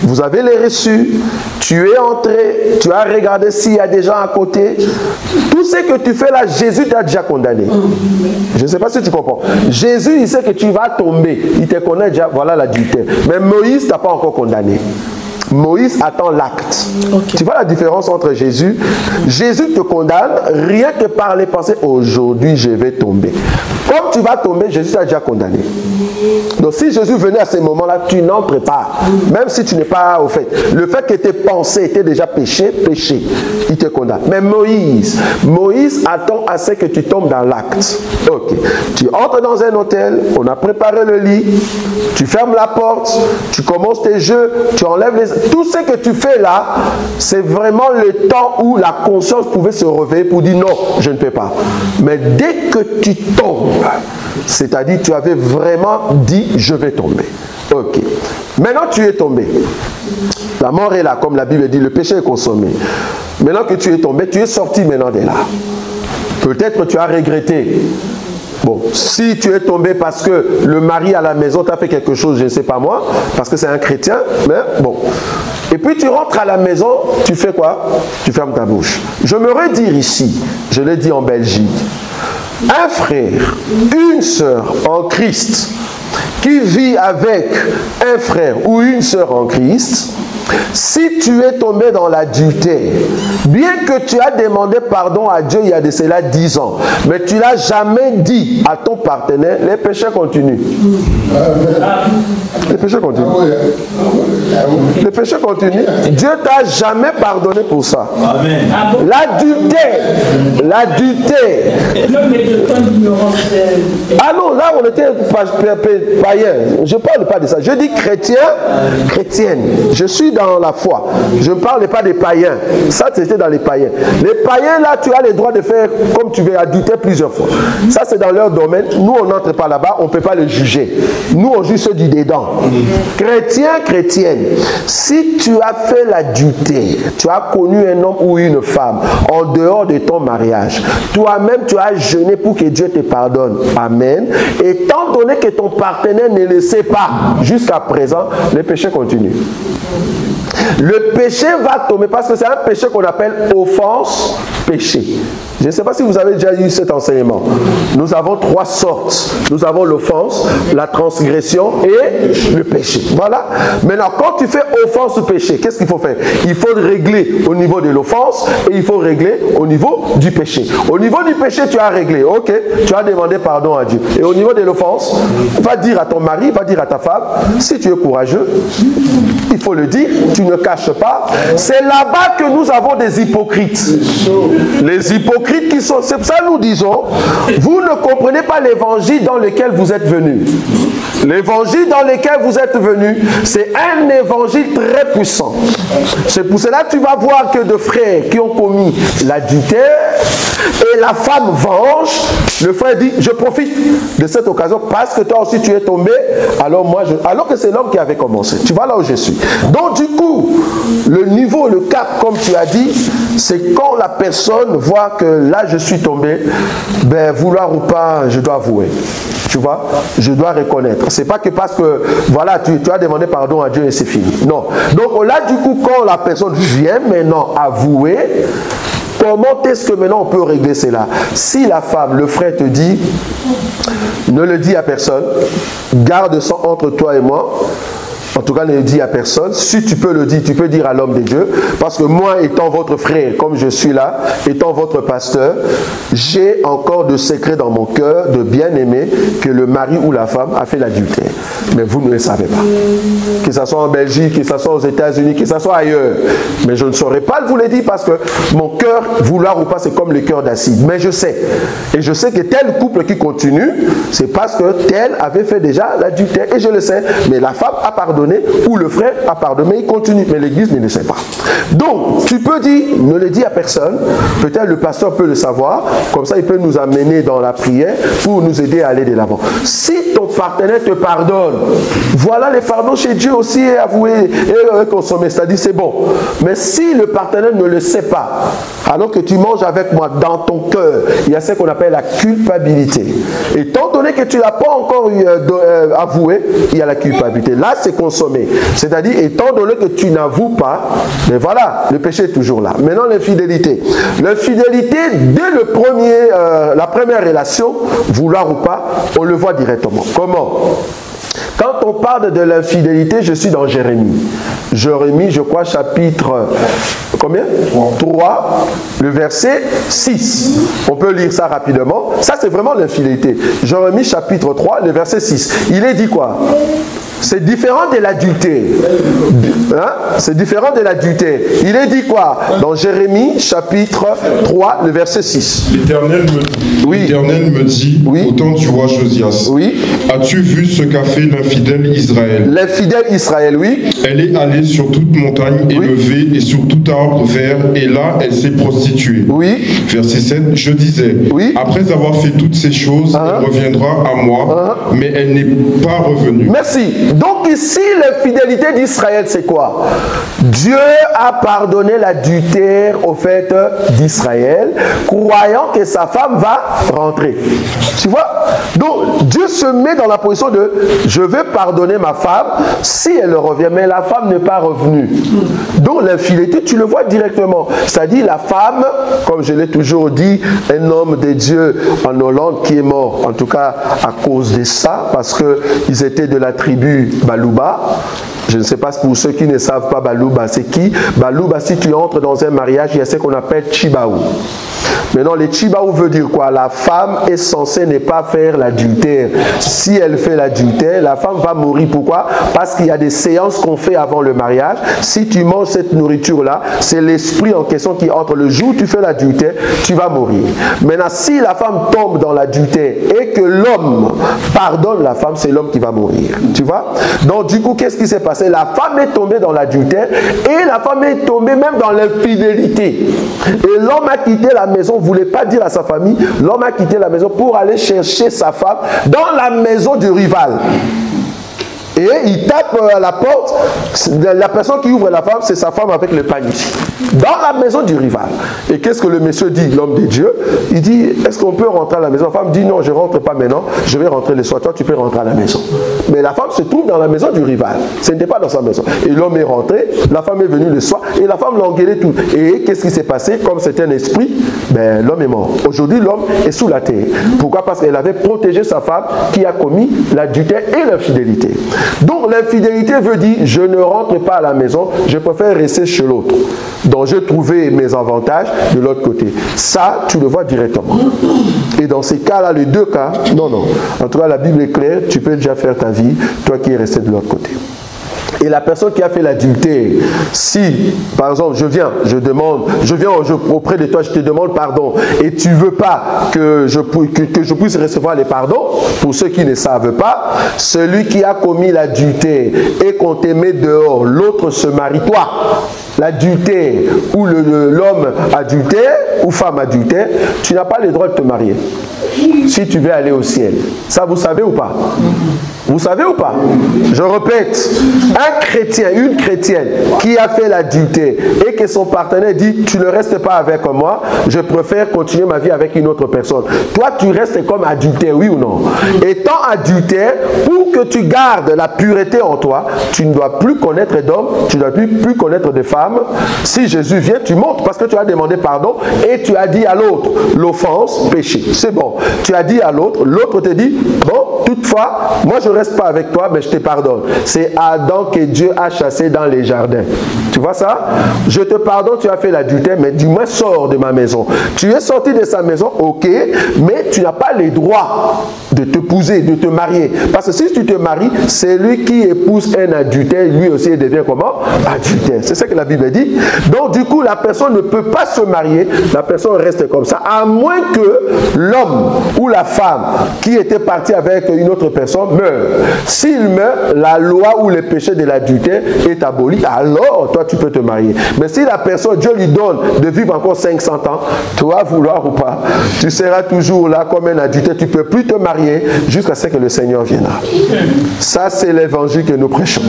vous avez les reçus, tu es entré, tu as regardé s'il y a des gens à côté. Tout ce que tu fais là, Jésus t'a déjà condamné. Je ne sais pas si tu comprends. Jésus, il sait que tu vas tomber. Il te connaît déjà, voilà l'adultère. Mais Moïse ne t'a pas encore condamné. Moïse attend l'acte. Okay. Tu vois la différence entre Jésus? Jésus te condamne, rien que par les pensées, aujourd'hui je vais tomber. Comme tu vas tomber, Jésus t'a déjà condamné. Donc si Jésus venait à ce moment-là, tu n'entres pas. Même si tu n'es pas au fait. Le fait que tes pensées étaient déjà péché, il te condamne. Mais Moïse attend à ce que tu tombes dans l'acte. Ok. Tu entres dans un hôtel, on a préparé le lit, tu fermes la porte, tu commences tes jeux, tu enlèves les... Tout ce que tu fais là, c'est vraiment le temps où la conscience pouvait se réveiller pour dire non, je ne peux pas. Mais dès que tu tombes, c'est-à-dire tu avais vraiment dit je vais tomber. Ok. Maintenant tu es tombé. La mort est là, comme la Bible dit, le péché est consommé. Maintenant que tu es tombé, tu es sorti maintenant de là. Peut-être tu as regretté. Bon, si tu es tombé parce que le mari à la maison t'a fait quelque chose, je ne sais pas moi, parce que c'est un chrétien, mais bon. Et puis tu rentres à la maison, tu fais quoi? Tu fermes ta bouche. Je me redire ici, je l'ai dit en Belgique, un frère, une sœur en Christ, qui vit avec un frère ou une sœur en Christ, si tu es tombé dans l'adultère, bien que tu as demandé pardon à Dieu il y a de cela 10 ans, mais tu ne l'as jamais dit à ton partenaire, les péchés continuent. Les péchés continuent. Les péchés continuent. Dieu ne t'a jamais pardonné pour ça. L'adultère. Ah non, là on était païen. Je ne parle pas de ça. Je dis chrétien, chrétienne. Je suis dans la foi. Je ne parle pas des païens. Ça, c'était dans les païens. Les païens, là, tu as le droit de faire comme tu veux, adulter plusieurs fois. Ça, c'est dans leur domaine. Nous, on n'entre pas là-bas. On ne peut pas les juger. Nous, on juge ceux du dedans. Chrétien, chrétienne, si tu as fait l'adultère, tu as connu un homme ou une femme en dehors de ton mariage, toi-même, tu as jeûné pour que Dieu te pardonne. Amen. Étant donné que ton partenaire ne le sait pas jusqu'à présent, les péchés continuent. Le péché va tomber parce que c'est un péché qu'on appelle offense péché. Je ne sais pas si vous avez déjà eu cet enseignement. Nous avons 3 sortes. Nous avons l'offense, la transgression et le péché. Voilà. Maintenant, quand tu fais offense ou péché, qu'est-ce qu'il faut faire? Il faut régler au niveau de l'offense et il faut régler au niveau du péché. Au niveau du péché, tu as réglé. Ok, tu as demandé pardon à Dieu. Et au niveau de l'offense, va dire à ton mari, va dire à ta femme, si tu es courageux, il faut le dire, tu ne caches pas. C'est là-bas que nous avons des hypocrites. Les hypocrites qui sont... C'est pour ça que nous disons, vous ne comprenez pas l'évangile dans lequel vous êtes venus. L'évangile dans lequel vous êtes venus, c'est un évangile très puissant. C'est pour cela que tu vas voir que de frères qui ont commis l'adultère et la femme venge, le frère dit, je profite de cette occasion parce que toi aussi tu es tombé, alors que c'est l'homme qui avait commencé. Tu vois là où je suis. Donc du coup, le niveau, le cap, comme tu as dit, c'est quand la personne voit que là je suis tombé, ben vouloir ou pas, je dois avouer. Tu vois, je dois reconnaître. C'est pas que parce que, voilà, tu as demandé pardon à Dieu et c'est fini. Non. Donc là, du coup, quand la personne vient maintenant avouer, comment est-ce que maintenant on peut régler cela? Si la femme, le frère te dit, ne le dis à personne, garde ça entre toi et moi. En tout cas, ne le dis à personne. Si tu peux le dire, tu peux dire à l'homme de Dieu. Parce que moi, étant votre frère, comme je suis là, étant votre pasteur, j'ai encore de secrets dans mon cœur de bien-aimé que le mari ou la femme a fait l'adultère. Mais vous ne le savez pas. Que ce soit en Belgique, que ce soit aux États-Unis, que ce soit ailleurs. Mais je ne saurais pas vous le dire parce que mon cœur, vouloir ou pas, c'est comme le cœur d'acide. Mais je sais. Et je sais que tel couple qui continue, c'est parce que tel avait fait déjà l'adultère. Et je le sais. Mais la femme a pardonné ou le frère a pardonné, mais il continue, mais l'église ne le sait pas. Donc, tu peux dire, ne le dis à personne, peut-être le pasteur peut le savoir, comme ça il peut nous amener dans la prière pour nous aider à aller de l'avant. Si ton partenaire te pardonne, voilà les pardons chez Dieu aussi est avoué et consommé, c'est-à-dire c'est bon. Mais si le partenaire ne le sait pas, alors que tu manges avec moi dans ton cœur, il y a ce qu'on appelle la culpabilité. Étant donné que tu ne l'as pas encore avoué, il y a la culpabilité. Là, c'est consommé. C'est-à-dire, étant donné que tu n'avoues pas, mais voilà, le péché est toujours là. Maintenant, l'infidélité. L'infidélité, dès la première relation, vouloir ou pas, on le voit directement. Comment? Quand on parle de l'infidélité, je suis dans Jérémie. Jérémie, je crois, chapitre combien? 3, le verset 6. On peut lire ça rapidement. Ça, c'est vraiment l'infidélité. Jérémie, chapitre 3, le verset 6. Il est dit quoi? C'est différent de l'adultère. Hein? C'est différent de l'adultère. Il est dit quoi? Dans Jérémie, chapitre 3, le verset 6. L'Éternel me dit, oui, au temps du roi Josias, oui, as-tu vu ce qu'a fait l'infidèle Israël? L'infidèle Israël, oui. Elle est allée sur toute montagne élevée et sur tout arbre vert, et là, elle s'est prostituée. Oui. Verset 7, je disais, oui, après avoir fait toutes ces choses, elle reviendra à moi, mais elle n'est pas revenue. Merci. Donc ici, l'infidélité d'Israël, c'est quoi? Dieu a pardonné l'adultère au fait d'Israël, croyant que sa femme va rentrer. Tu vois? Donc Dieu se met dans la position de je vais pardonner ma femme si elle revient, mais la femme n'est pas revenue. Donc l'infidélité, tu le vois directement. C'est-à-dire la femme, comme je l'ai toujours dit, un homme de Dieu en Hollande qui est mort, en tout cas à cause de ça, parce qu'ils étaient de la tribu Balouba. Je ne sais pas pour ceux qui ne savent pas Balouba, c'est qui? Balouba, si tu entres dans un mariage, il y a ce qu'on appelle Chibaou. Maintenant, le Chibaou veut dire quoi? La femme est censée ne pas faire l'adultère. Si elle fait l'adultère, la femme va mourir. Pourquoi? Parce qu'il y a des séances qu'on fait avant le mariage. Si tu manges cette nourriture-là, c'est l'esprit en question qui entre. Le jour où tu fais l'adultère, tu vas mourir. Maintenant, si la femme tombe dans l'adultère et que l'homme pardonne la femme, c'est l'homme qui va mourir. Tu vois? Donc, du coup, qu'est-ce qui s'est passé? La femme est tombée dans l'adultère et la femme est tombée même dans l'infidélité. Et l'homme a quitté la maison, ne voulait pas dire à sa famille, l'homme a quitté la maison pour aller chercher sa femme dans la maison du rival. Et il tape à la porte. La personne qui ouvre la femme, c'est sa femme avec le panier. Dans la maison du rival. Et qu'est-ce que le monsieur dit, l'homme de Dieu? Il dit, est-ce qu'on peut rentrer à la maison? La femme dit, non, je ne rentre pas maintenant, je vais rentrer le soir. Toi, tu peux rentrer à la maison. Mais la femme se trouve dans la maison du rival. Ce n'était pas dans sa maison. Et l'homme est rentré, la femme est venue le soir, et la femme l'a engueulé tout. Et qu'est-ce qui s'est passé? Comme c'était un esprit, ben, l'homme est mort. Aujourd'hui, l'homme est sous la terre. Pourquoi? Parce qu'elle avait protégé sa femme qui a commis l'adultère et l'infidélité. Donc l'infidélité veut dire, je ne rentre pas à la maison, je préfère rester chez l'autre. Donc j'ai trouvé mes avantages de l'autre côté. Ça, tu le vois directement. Et dans ces cas-là, les deux cas, non. En tout cas, la Bible est claire, tu peux déjà faire ta vie, toi qui es resté de l'autre côté. Et la personne qui a fait l'adultère, si, par exemple, je viens auprès de toi, je te demande pardon, et tu ne veux pas que je puisse recevoir les pardons, pour ceux qui ne savent pas, celui qui a commis l'adultère et qu'on te met dehors, l'autre se marie, toi, l'adultère ou l'homme adultère ou femme adultère, tu n'as pas le droit de te marier. Si tu veux aller au ciel. Ça, vous savez ou pas? Vous savez ou pas? Je répète, un chrétien, une chrétienne qui a fait l'adultère et que son partenaire dit, tu ne restes pas avec moi, je préfère continuer ma vie avec une autre personne. Toi, tu restes comme adultère, oui ou non? Étant adultère, pour que tu gardes la pureté en toi, tu ne dois plus connaître d'hommes, tu ne dois plus connaître de femmes. Si Jésus vient, tu montes parce que tu as demandé pardon et tu as dit à l'autre, l'offense, péché. C'est bon. Tu as dit à l'autre, l'autre te dit, bon, toutefois, moi je ne reste pas avec toi, mais je te pardonne. C'est Adam que Dieu a chassé dans les jardins. Tu vois ça? Je te pardonne, tu as fait l'adultère, mais du moins sors de ma maison. Tu es sorti de sa maison, ok, mais tu n'as pas les droits de t'épouser, de te marier. Parce que si tu te maries, c'est lui qui épouse un adultère, lui aussi il devient comment? Adultère. C'est ce que la Bible dit. Donc du coup, la personne ne peut pas se marier, la personne reste comme ça, à moins que l'homme ou la femme qui était parti avec une autre personne meurt. S'il meurt, la loi ou le péché de l'adultère est aboli, alors toi tu peux te marier. Mais si la personne, Dieu lui donne de vivre encore 500 ans, toi vouloir ou pas, tu seras toujours là comme un adultère, tu ne peux plus te marier jusqu'à ce que le Seigneur viendra. Ça c'est l'évangile que nous prêchons.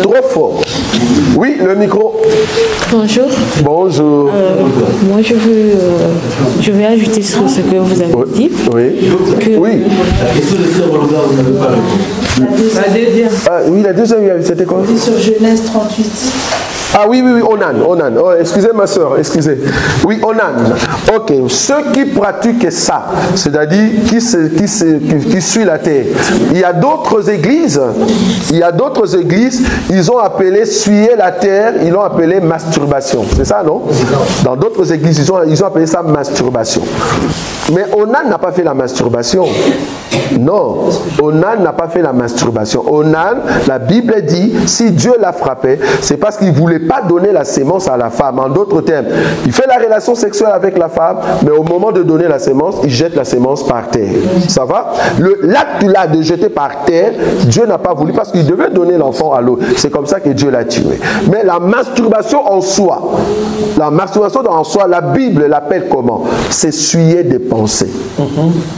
Trop fort. Oui, le micro. Bonjour. Bonjour. Moi je vais ajouter sur ce que vous avez dit. Oui. Que Oui. La question de ce regard, vous n'avez pas répondu. La deuxième. Oui, la deuxième, c'était quoi? C'est sur Genèse 38. Ah oui, Onan. Oh, excusez ma soeur, excusez. Oui, Onan. Ok, ceux qui pratiquent ça, c'est-à-dire qui suivent la terre. Il y a d'autres églises, ils ont appelé suyer la terre, ils l'ont appelé masturbation. C'est ça, non? Dans d'autres églises, ils ont appelé ça masturbation. Mais Onan n'a pas fait la masturbation. Non, Onan n'a pas fait la masturbation. Onan, la Bible dit, si Dieu l'a frappé, c'est parce qu'il ne voulait pas donner la sémence à la femme. En d'autres termes, il fait la relation sexuelle avec la femme, mais au moment de donner la sémence, il jette la sémence par terre. Ça va? L'acte là de jeter par terre, Dieu n'a pas voulu parce qu'il devait donner l'enfant à l'autre. C'est comme ça que Dieu l'a tué. Mais la masturbation en soi, la Bible l'appelle comment? S'essuyer des pensées.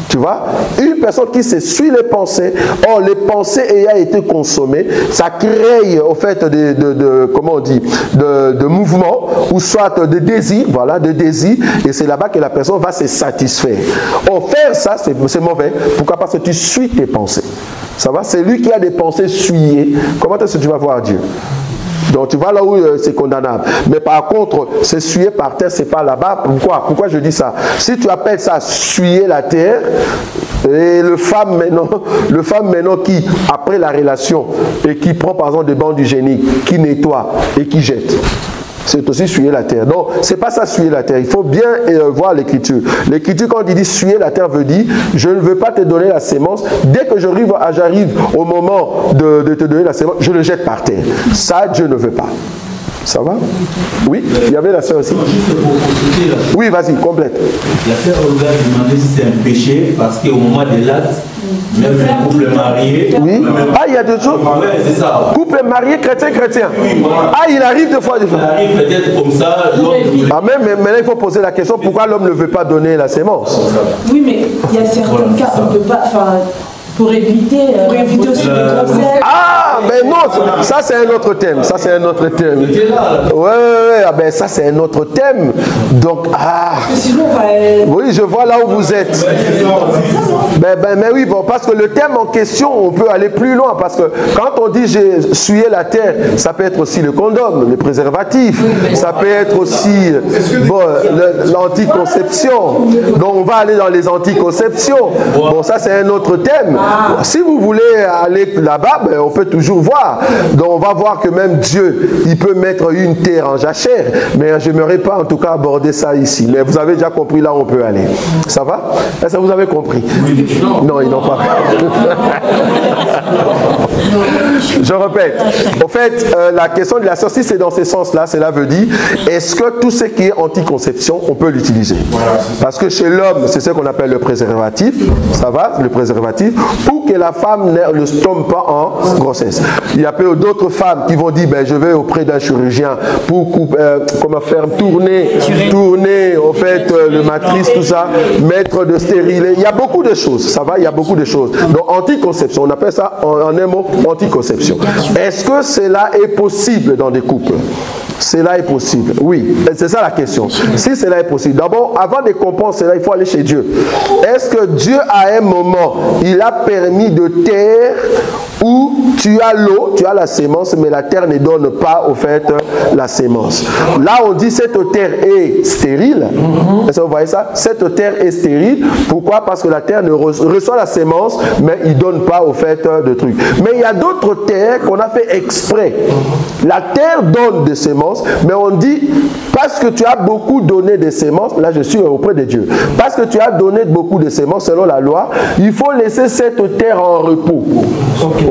Tu vois? Une personne qui s'essuie les pensées, or les pensées ayant été consommées, ça crée au fait comment on dit, de mouvement ou soit de désir, voilà, de désir, et c'est là-bas que la personne va se satisfaire. Or faire ça, c'est mauvais. Pourquoi? Parce que tu suis tes pensées. Ça va? C'est lui qui a des pensées suyées. Comment est-ce que tu vas voir Dieu? Donc tu vois là où c'est condamnable. Mais par contre, s'essuyer par terre, c'est pas là-bas. Pourquoi je dis ça? Si tu appelles ça suyer la terre, et le femme maintenant qui, après la relation, et qui prend par exemple des bancs hygiéniques, qui nettoie et qui jette, c'est aussi suyer la terre. Donc, c'est pas ça suyer la terre. Il faut bien voir l'écriture. L'écriture, quand il dit suyer la terre, veut dire, je ne veux pas te donner la sémence. Dès que j'arrive au moment de te donner la sémence, je le jette par terre. Ça, Dieu ne veut pas. Ça va? Oui, il y avait la sœur aussi. Oui, vas-y, complète. La sœur Olga demandait si c'est un péché parce qu'au moment de l'acte, même le couple marié. Oui. Ah, il y a deux choses. C'est ça. Couple marié, chrétien. Oui, voilà. Ah, il arrive deux fois. Il arrive peut-être comme ça. Ah, mais maintenant, il faut poser la question, pourquoi l'homme ne veut pas donner la sémence? Oui, mais il y a certains cas, on ne peut pas. Pour éviter aussi les grossesses. Ah, mais non, ça c'est un autre thème. Ça c'est un autre thème. Ouais, ah, ben ça c'est un autre thème. Donc, Sinon, oui, je vois là où vous êtes. Mais oui, bon, parce que le thème en question, on peut aller plus loin. Parce que quand on dit j'ai souillé la terre, ça peut être aussi le condom, le préservatif. Ça peut être aussi l'anticonception. Donc on va aller dans les anticonceptions. Bon, ça c'est un autre thème. Si vous voulez aller là-bas, ben, on peut toujours voir. Donc on va voir que même Dieu, il peut mettre une terre en jachère. Mais je n'aimerais pas en tout cas aborder ça ici. Mais vous avez déjà compris là où on peut aller. Ça va? Est-ce que vous avez compris? Non, ils n'ont pas. Je répète. En fait, la question de la sortie, c'est dans ce sens-là. Cela veut dire, est-ce que tout ce qui est anticonception, on peut l'utiliser? Parce que chez l'homme, c'est ce qu'on appelle le préservatif. Ça va? Le préservatif. Pour que la femme ne tombe pas en grossesse. Il y a peu d'autres femmes qui vont dire, ben, je vais auprès d'un chirurgien pour comment faire tourner en fait, le matrice, tout ça, mettre de stérilet. Il y a beaucoup de choses. Ça va? Il y a beaucoup de choses. Donc, anticonception, on appelle ça en un mot anticonception. Est-ce que cela est possible dans des couples? Cela est possible. Oui, c'est ça la question. Si cela est possible, d'abord, avant de comprendre cela, il faut aller chez Dieu. Est-ce que Dieu, à un moment, il a permis de terre où tu as l'eau, tu as la sémence, mais la terre ne donne pas, au fait, la sémence. Là, on dit cette terre est stérile. Est-ce que vous voyez ça? Cette terre est stérile. Pourquoi? Parce que la terre ne reçoit la sémence, mais il ne donne pas, au fait, de trucs. Mais il y a d'autres terres qu'on a fait exprès. La terre donne des sémences, mais on dit, parce que tu as beaucoup donné des sémences, là je suis auprès de Dieu, parce que tu as donné beaucoup de sémences selon la loi, il faut laisser cette terre en repos.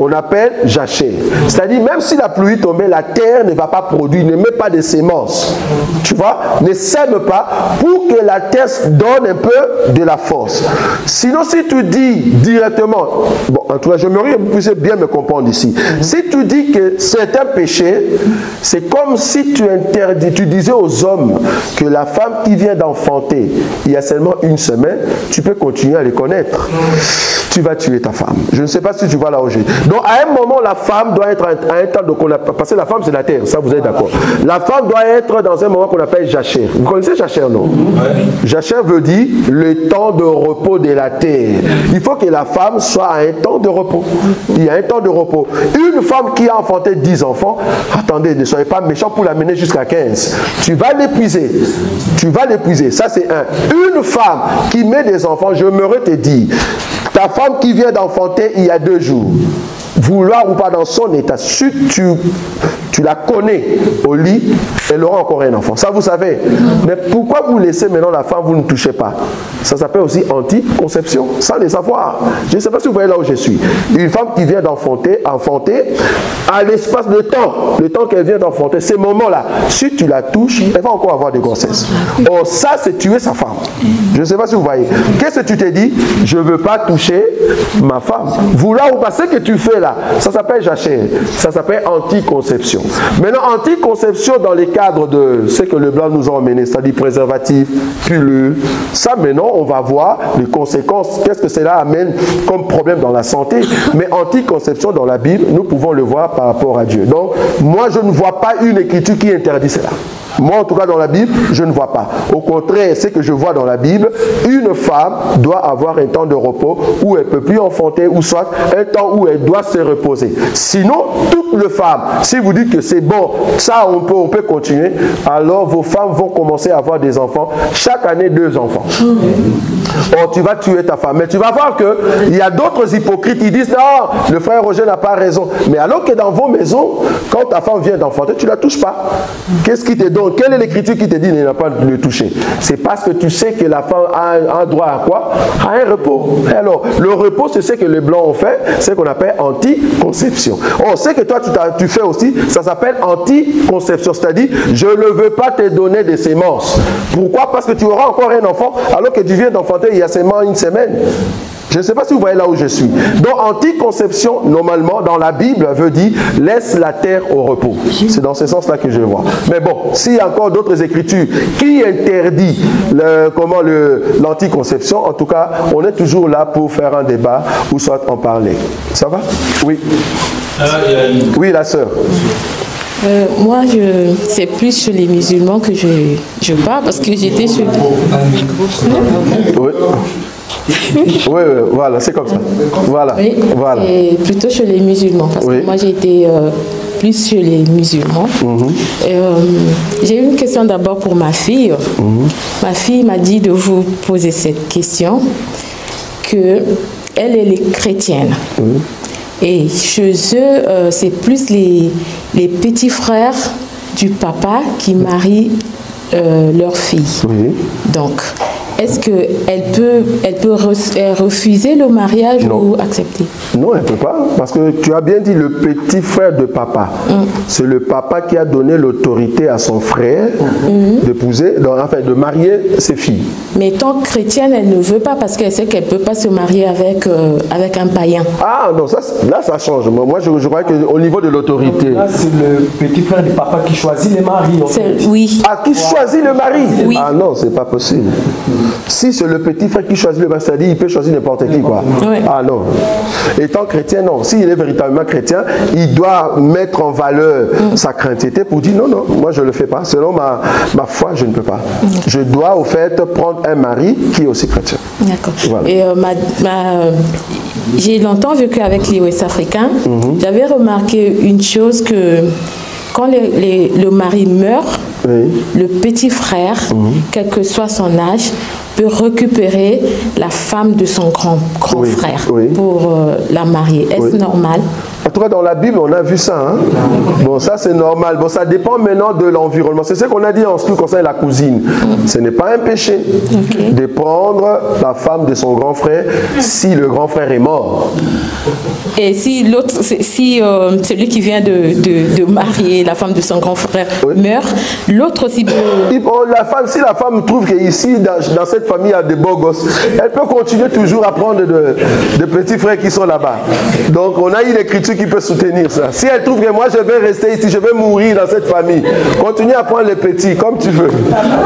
On appelle jachère. C'est-à-dire, même si la pluie tombait, la terre ne va pas produire, ne met pas de sémences. Tu vois? Ne sème pas pour que la terre donne un peu de la force. Sinon, si tu dis directement, bon, en tout cas, j'aimerais que vous puissiez bien me comprendre ici. Si tu dis que c'est un péché, c'est comme si tu disais aux hommes que la femme qui vient d'enfanter il y a seulement une semaine, tu peux continuer à les connaître. Tu vas tuer ta femme. Je ne sais pas si tu vois là où j'ai. Donc à un moment, la femme doit être à un temps de qu'on appelle, parce que la femme c'est la terre, ça vous êtes d'accord. La femme doit être dans un moment qu'on appelle jachère. Vous connaissez jachère, non? Jachère veut dire le temps de repos de la terre. Il faut que la femme soit à un temps de repos. Il y a un temps de repos. Une femme qui a enfanté 10 enfants, attendez, ne soyez pas méchant pour l'amener jusqu'à 15. Tu vas l'épuiser. Tu vas l'épuiser. Ça c'est un. Une femme qui met des enfants, je m'aurais te dire, ta femme qui vient d'enfanter il y a 2 jours, vouloir ou pas dans son état, si tu la connais au lit, elle aura encore un enfant. Ça, vous savez. Mais pourquoi vous laissez maintenant la femme, vous ne touchez pas? Ça s'appelle aussi anticonception, sans le savoir. Je ne sais pas si vous voyez là où je suis. Une femme qui vient d'enfanter, à l'espace de temps, le temps qu'elle vient d'enfanter, ces moments-là, si tu la touches, elle va encore avoir des grossesses. Or, ça, c'est tuer sa femme. Je ne sais pas si vous voyez. Qu'est-ce que tu t'es dit? Je ne veux pas toucher ma femme. Vouloir ou pas, ce que tu fais là, ça s'appelle jachère. Ça s'appelle anticonception. Maintenant, anticonception dans les cadres de ce que le blanc nous a emmené, c'est-à-dire préservatif, pilule, ça maintenant, on va voir les conséquences, qu'est-ce que cela amène comme problème dans la santé. Mais anticonception dans la Bible, nous pouvons le voir par rapport à Dieu. Donc, moi, je ne vois pas une écriture qui interdit cela. Moi, en tout cas, dans la Bible, je ne vois pas. Au contraire, ce que je vois dans la Bible, une femme doit avoir un temps de repos où elle ne peut plus enfanter, ou soit un temps où elle doit se reposer. Sinon, toutes les femmes, si vous dites que c'est bon, ça, on peut continuer, alors vos femmes vont commencer à avoir des enfants. Chaque année, 2 enfants. Or, tu vas tuer ta femme. Mais tu vas voir qu'il y a d'autres hypocrites qui disent, non, le frère Roger n'a pas raison. Mais alors que dans vos maisons, quand ta femme vient d'enfanter, tu ne la touches pas. Qu'est-ce qui te donne? Quelle est l'écriture qui te dit de ne pas le toucher? C'est parce que tu sais que la femme a un droit à quoi? À un repos. Et alors, le repos, c'est ce que les blancs ont fait, c'est ce qu'on appelle anticonception. Or, ce que toi, tu fais aussi, ça s'appelle anticonception. C'est-à-dire, je ne veux pas te donner des sémences. Pourquoi? Parce que tu auras encore un enfant, alors que tu viens d'enfanter il y a seulement une semaine. Je ne sais pas si vous voyez là où je suis. Donc, anticonception, normalement, dans la Bible, veut dire laisse la terre au repos. C'est dans ce sens-là que je vois. Mais bon, s'il y a encore d'autres écritures qui interdit l'anticonception, en tout cas, on est toujours là pour faire un débat ou soit en parler. Ça va? Oui. Oui, la sœur. Moi, c'est plus chez les musulmans que je parle parce que j'étais chez... Oui. Oui, voilà, c'est comme ça. Voilà. Oui, voilà. C'est plutôt chez les musulmans parce que moi j'ai été plus chez les musulmans. J'ai une question d'abord pour ma fille. Ma fille m'a dit de vous poser cette question, que elle est chrétienne. Et chez eux, c'est plus les petits frères du papa qui marient leur fille. Donc, est-ce qu'elle peut refuser le mariage ou accepter? Non, elle ne peut pas, parce que tu as bien dit le petit frère de papa. C'est le papa qui a donné l'autorité à son frère d'épouser, enfin de marier ses filles. Mais tant que chrétienne, elle ne veut pas parce qu'elle sait qu'elle ne peut pas se marier avec un païen. Ah non, là ça change. Moi je crois qu'au niveau de l'autorité... Là c'est le petit frère du papa qui choisit les maris. Oui. Ah, qui choisit le mari? Oui. Ah non, c'est pas possible. Si c'est le petit frère qui choisit le mari, c'est-à-dire il peut choisir n'importe qui, quoi. Ah non. Étant chrétien, non. S'il est véritablement chrétien, il doit mettre en valeur sa crainteté pour dire non, non, moi je ne le fais pas. Selon ma foi, je ne peux pas. Je dois au fait prendre un mari qui est aussi chrétien. D'accord. Voilà. Et j'ai longtemps vécu avec les Ouest africains. J'avais remarqué une chose, que quand le mari meurt, le petit frère, quel que soit son âge, peut récupérer la femme de son grand frère pour la marier. Est-ce normal? En tout cas, dans la Bible, on a vu ça. Hein? Bon, ça, c'est normal. Bon, ça dépend maintenant de l'environnement. C'est ce qu'on a dit en ce qui concerne la cousine. Ce n'est pas un péché de prendre la femme de son grand frère si le grand frère est mort. Et si l'autre, celui qui vient de marier la femme de son grand frère meurt, l'autre aussi peut... Si la femme trouve qu'ici, dans cette famille, il y a des beaux gosses, elle peut continuer toujours à prendre de petits frères qui sont là-bas. Donc, on a eu l'écriture qui peut soutenir ça. Si elle trouve que moi, je vais rester ici, je vais mourir dans cette famille, continue à prendre les petits, comme tu veux.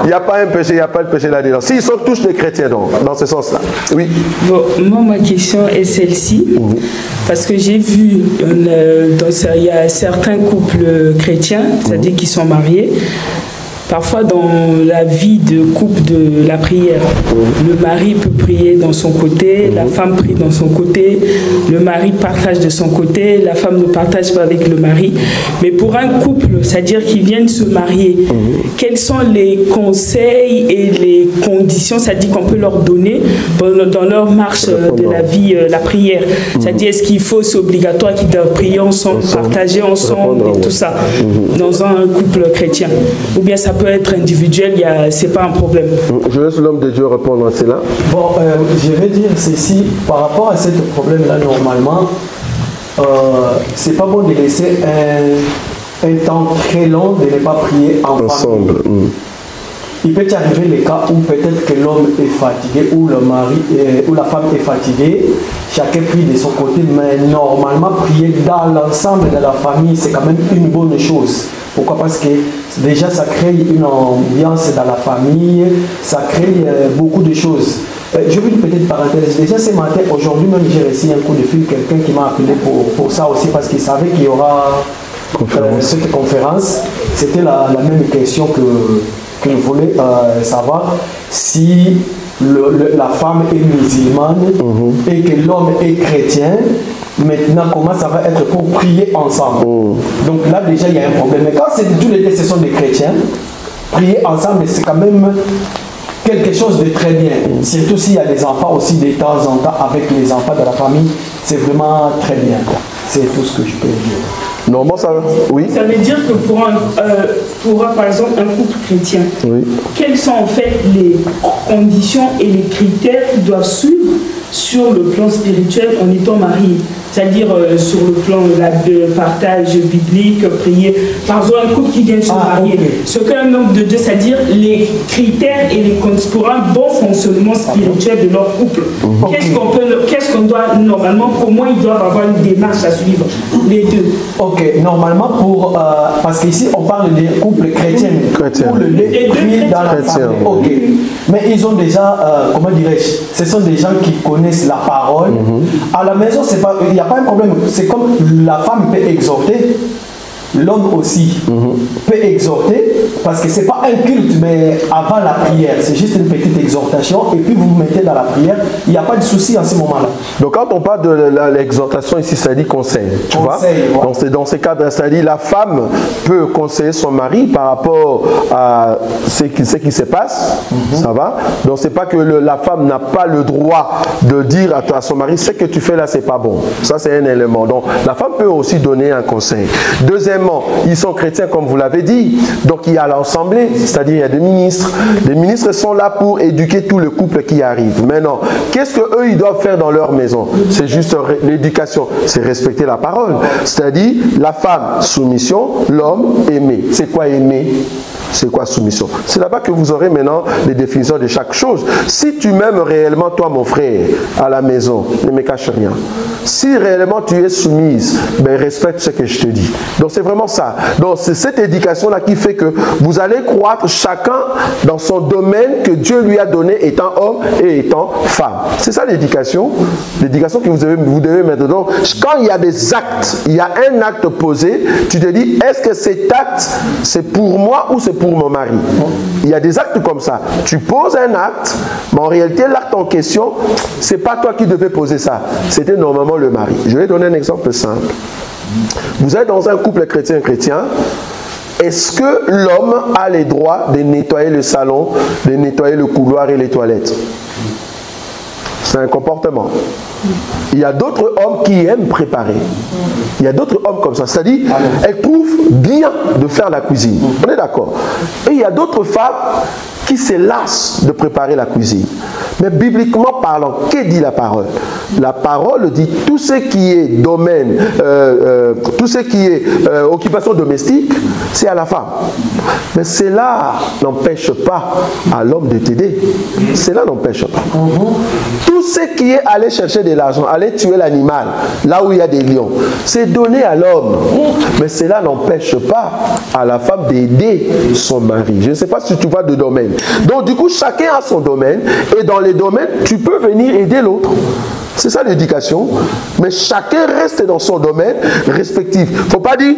Il n'y a pas un péché, il n'y a pas de péché là-dedans. S'ils sont tous des chrétiens, donc, dans ce sens-là. Oui. Bon, moi, ma question est celle-ci. Parce que j'ai vu, il y a certains couples chrétiens, c'est-à-dire qui sont mariés. Parfois, dans la vie de couple de la prière, le mari peut prier dans son côté, la femme prie dans son côté, le mari partage de son côté, la femme ne partage pas avec le mari. Mais pour un couple, c'est-à-dire qu'ils viennent se marier, quels sont les conseils et les conditions, c'est-à-dire qu'on peut leur donner dans leur marche de la vie, la prière? C'est-à-dire, est-ce qu'il faut, c'est obligatoire qu'ils doivent prier ensemble, partager ensemble et tout ça, dans un couple chrétien? Ou bien ça peut être individuel, c'est pas un problème. Je laisse l'homme de Dieu répondre à cela. Bon, je vais dire ceci, par rapport à ce problème-là, normalement, c'est pas bon de laisser un temps très long de ne pas prier ensemble. Il peut y arriver les cas où peut-être que l'homme est fatigué, ou le mari, ou la femme est fatiguée, chacun prie de son côté, mais normalement prier dans l'ensemble de la famille, c'est quand même une bonne chose. Pourquoi? Parce que déjà ça crée une ambiance dans la famille, ça crée beaucoup de choses. Je veux une petite parenthèse. Déjà ce matin, aujourd'hui même, j'ai reçu un coup de fil, quelqu'un qui m'a appelé pour ça aussi, parce qu'il savait qu'il y aura cette conférence. C'était la même question que je voulais savoir. Si la femme est musulmane et que l'homme est chrétien, maintenant comment ça va être pour prier ensemble? Donc là déjà il y a un problème. Mais quand c'est tous les deux ce sont des chrétiens, prier ensemble c'est quand même quelque chose de très bien. Surtout s'il y a des enfants aussi de temps en temps avec les enfants de la famille, c'est vraiment très bien. C'est tout ce que je peux dire. Normalement, ça va. Oui. Ça veut dire que pour par exemple un couple chrétien, quelles sont en fait les conditions et les critères qu'ils doivent suivre sur le plan spirituel en étant mariés? c'est-à-dire sur le plan de partage biblique, prier. Par exemple, un couple qui vient de se marier, ce qu'un homme de Dieu, c'est-à-dire les critères et les conditions pour un bon fonctionnement spirituel de leur couple. Qu'est-ce qu'on doit normalement, comment ils doivent avoir une démarche à suivre, les deux? Ok, normalement parce qu'ici on parle des couples chrétiens. Pour le lait pris dans la famille. Ok. Mais ils ont déjà, comment dirais-je, ce sont des gens qui connaissent la parole. À la maison, il n'y a pas un problème. C'est comme la femme peut exhorter, l'homme aussi peut exhorter, parce que ce n'est pas un culte, mais avant la prière, c'est juste une petite exhortation, et puis vous vous mettez dans la prière, il n'y a pas de souci à ce moment-là. Donc quand on parle de l'exhortation ici, ça dit conseil, tu vois. Donc c'est dans ces cadres, ça dit la femme peut conseiller son mari par rapport à ce qui se passe, ça va. Donc c'est pas que la femme n'a pas le droit de dire à son mari, ce que tu fais là, c'est pas bon. Ça c'est un élément. Donc la femme peut aussi donner un conseil. Deuxièmement, ils sont chrétiens comme vous l'avez dit, donc il y a l'assemblée, c'est-à-dire il y a des ministres. Les ministres sont là pour éduquer tout le couple qui arrive. Maintenant, qu'est-ce qu'eux ils doivent faire dans leur maison? C'est juste l'éducation, c'est respecter la parole. C'est-à-dire la femme, soumission, l'homme, aimer. C'est quoi aimer? C'est quoi soumission? C'est là-bas que vous aurez maintenant les définitions de chaque chose. Si tu m'aimes réellement, toi mon frère, à la maison, ne me cache rien. Si réellement tu es soumise, ben respecte ce que je te dis. Donc c'est vraiment ça. Donc c'est cette éducation-là qui fait que vous allez croître chacun dans son domaine que Dieu lui a donné, étant homme et étant femme. C'est ça l'éducation. L'éducation que vous devez mettre. Donc quand il y a des actes, il y a un acte posé, tu te dis, est-ce que cet acte, c'est pour moi ou c'est pour mon mari? Il y a des actes comme ça. Tu poses un acte, mais en réalité, l'acte en question, c'est pas toi qui devais poser ça. C'était normalement le mari. Je vais donner un exemple simple. Vous êtes dans un couple chrétien. Est-ce que l'homme a les droits de nettoyer le salon, de nettoyer le couloir et les toilettes? C'est un comportement. Il y a d'autres hommes qui aiment préparer. Il y a d'autres hommes comme ça. C'est-à-dire, elles trouvent bien de faire la cuisine. On est d'accord. Et il y a d'autres femmes qui se lassent de préparer la cuisine. Mais bibliquement parlant, que dit la parole? La parole dit tout ce qui est domaine, tout ce qui est occupation domestique, c'est à la femme. Mais cela n'empêche pas à l'homme de t'aider. Cela n'empêche pas. Tout ce qui est aller chercher de l'argent, aller tuer l'animal, là où il y a des lions, c'est donné à l'homme. Mais cela n'empêche pas à la femme d'aider son mari. Je ne sais pas si tu vois de domaine. Donc du coup, chacun a son domaine, et dans les domaines, tu peux venir aider l'autre. C'est ça l'éducation. Mais chacun reste dans son domaine respectif. Il ne faut pas dire,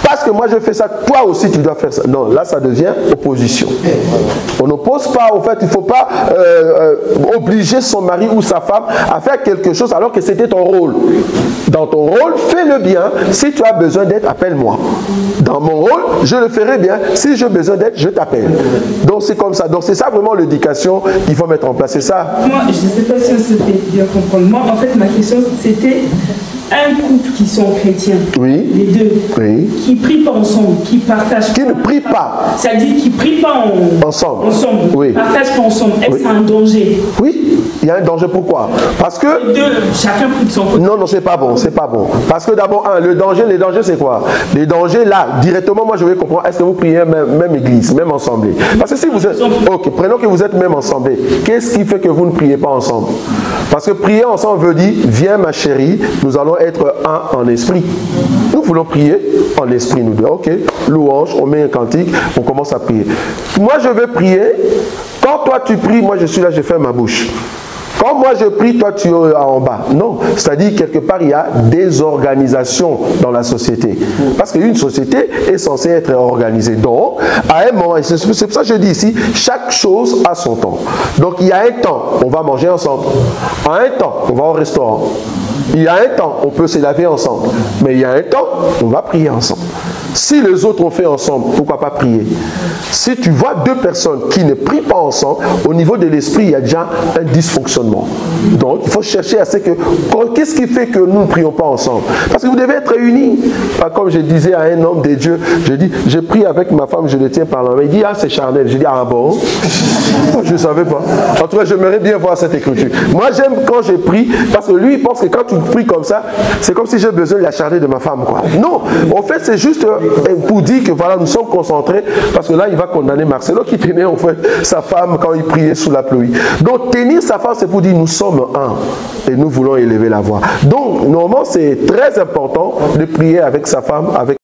parce que moi je fais ça, toi aussi tu dois faire ça. Non, là ça devient opposition. On n'oppose pas, en fait, il ne faut pas obliger son mari ou sa femme à faire quelque chose alors que c'était ton rôle. Dans ton rôle, fais-le bien. Si tu as besoin d'aide, appelle-moi. Dans mon rôle, je le ferai bien. Si j'ai besoin d'aide, je t'appelle. Donc c'est comme ça. Donc c'est ça vraiment l'éducation qu'il faut mettre en place. C'est ça. Moi, je ne sais pas si c'était bien comprendre. Moi, en fait, ma question, c'était un couple qui sont chrétiens, oui, les deux, oui, qui ne prient pas ensemble, qui partagent, qui ne prient pas, c'est-à-dire qui ne prient pas ensemble, oui, partagent pas ensemble. Est-ce oui, que c'est un danger? Oui, il y a un danger. Pourquoi? Parce que les deux, chacun prie de son côté. Non, c'est pas bon, c'est pas bon. Parce que d'abord, les dangers c'est quoi? Les dangers là, directement, moi je vais comprendre. Est-ce que vous priez même église, même ensemble? Parce que si vous êtes, ok, prenons que vous êtes même ensemble. Qu'est-ce qui fait que vous ne priez pas ensemble? Parce que prier ensemble veut dire, viens ma chérie, nous allons être un en esprit. Nous voulons prier en esprit, nous deux. Ok, louange, on met un cantique, on commence à prier. Moi je veux prier. Quand toi tu pries, moi je suis là, je ferme ma bouche. Quand moi je prie, toi tu es en bas. Non, c'est-à-dire quelque part il y a des organisations dans la société. Parce qu'une société est censée être organisée. Donc, à un moment, c'est pour ça que je dis ici, chaque chose a son temps. Donc il y a un temps, on va manger ensemble. À un temps, on va au restaurant. Il y a un temps, on peut se laver ensemble. Mais il y a un temps, on va prier ensemble. Si les autres ont fait ensemble, pourquoi pas prier? Si tu vois deux personnes qui ne prient pas ensemble, au niveau de l'esprit, il y a déjà un dysfonctionnement. Donc, il faut chercher à ce que... Qu'est-ce qui fait que nous ne prions pas ensemble? Parce que vous devez être unis. Comme je disais à un homme de Dieu, je dis, je prie avec ma femme, je le tiens par la main. Il dit, ah, c'est charnel. Je dis, ah bon? Je ne savais pas. En tout cas, j'aimerais bien voir cette écriture. Moi, j'aime quand je prie, parce que lui, il pense que quand tu pries comme ça, c'est comme si j'ai besoin de la charnelle de ma femme, quoi. Non, en fait, c'est juste pour dire que voilà, nous sommes concentrés, parce que là, il va condamner Marcelo qui tenait en fait sa femme quand il priait sous la pluie. Donc, tenir sa femme, c'est pour dire nous sommes un et nous voulons élever la voix. Donc, normalement, c'est très important de prier avec sa femme, avec...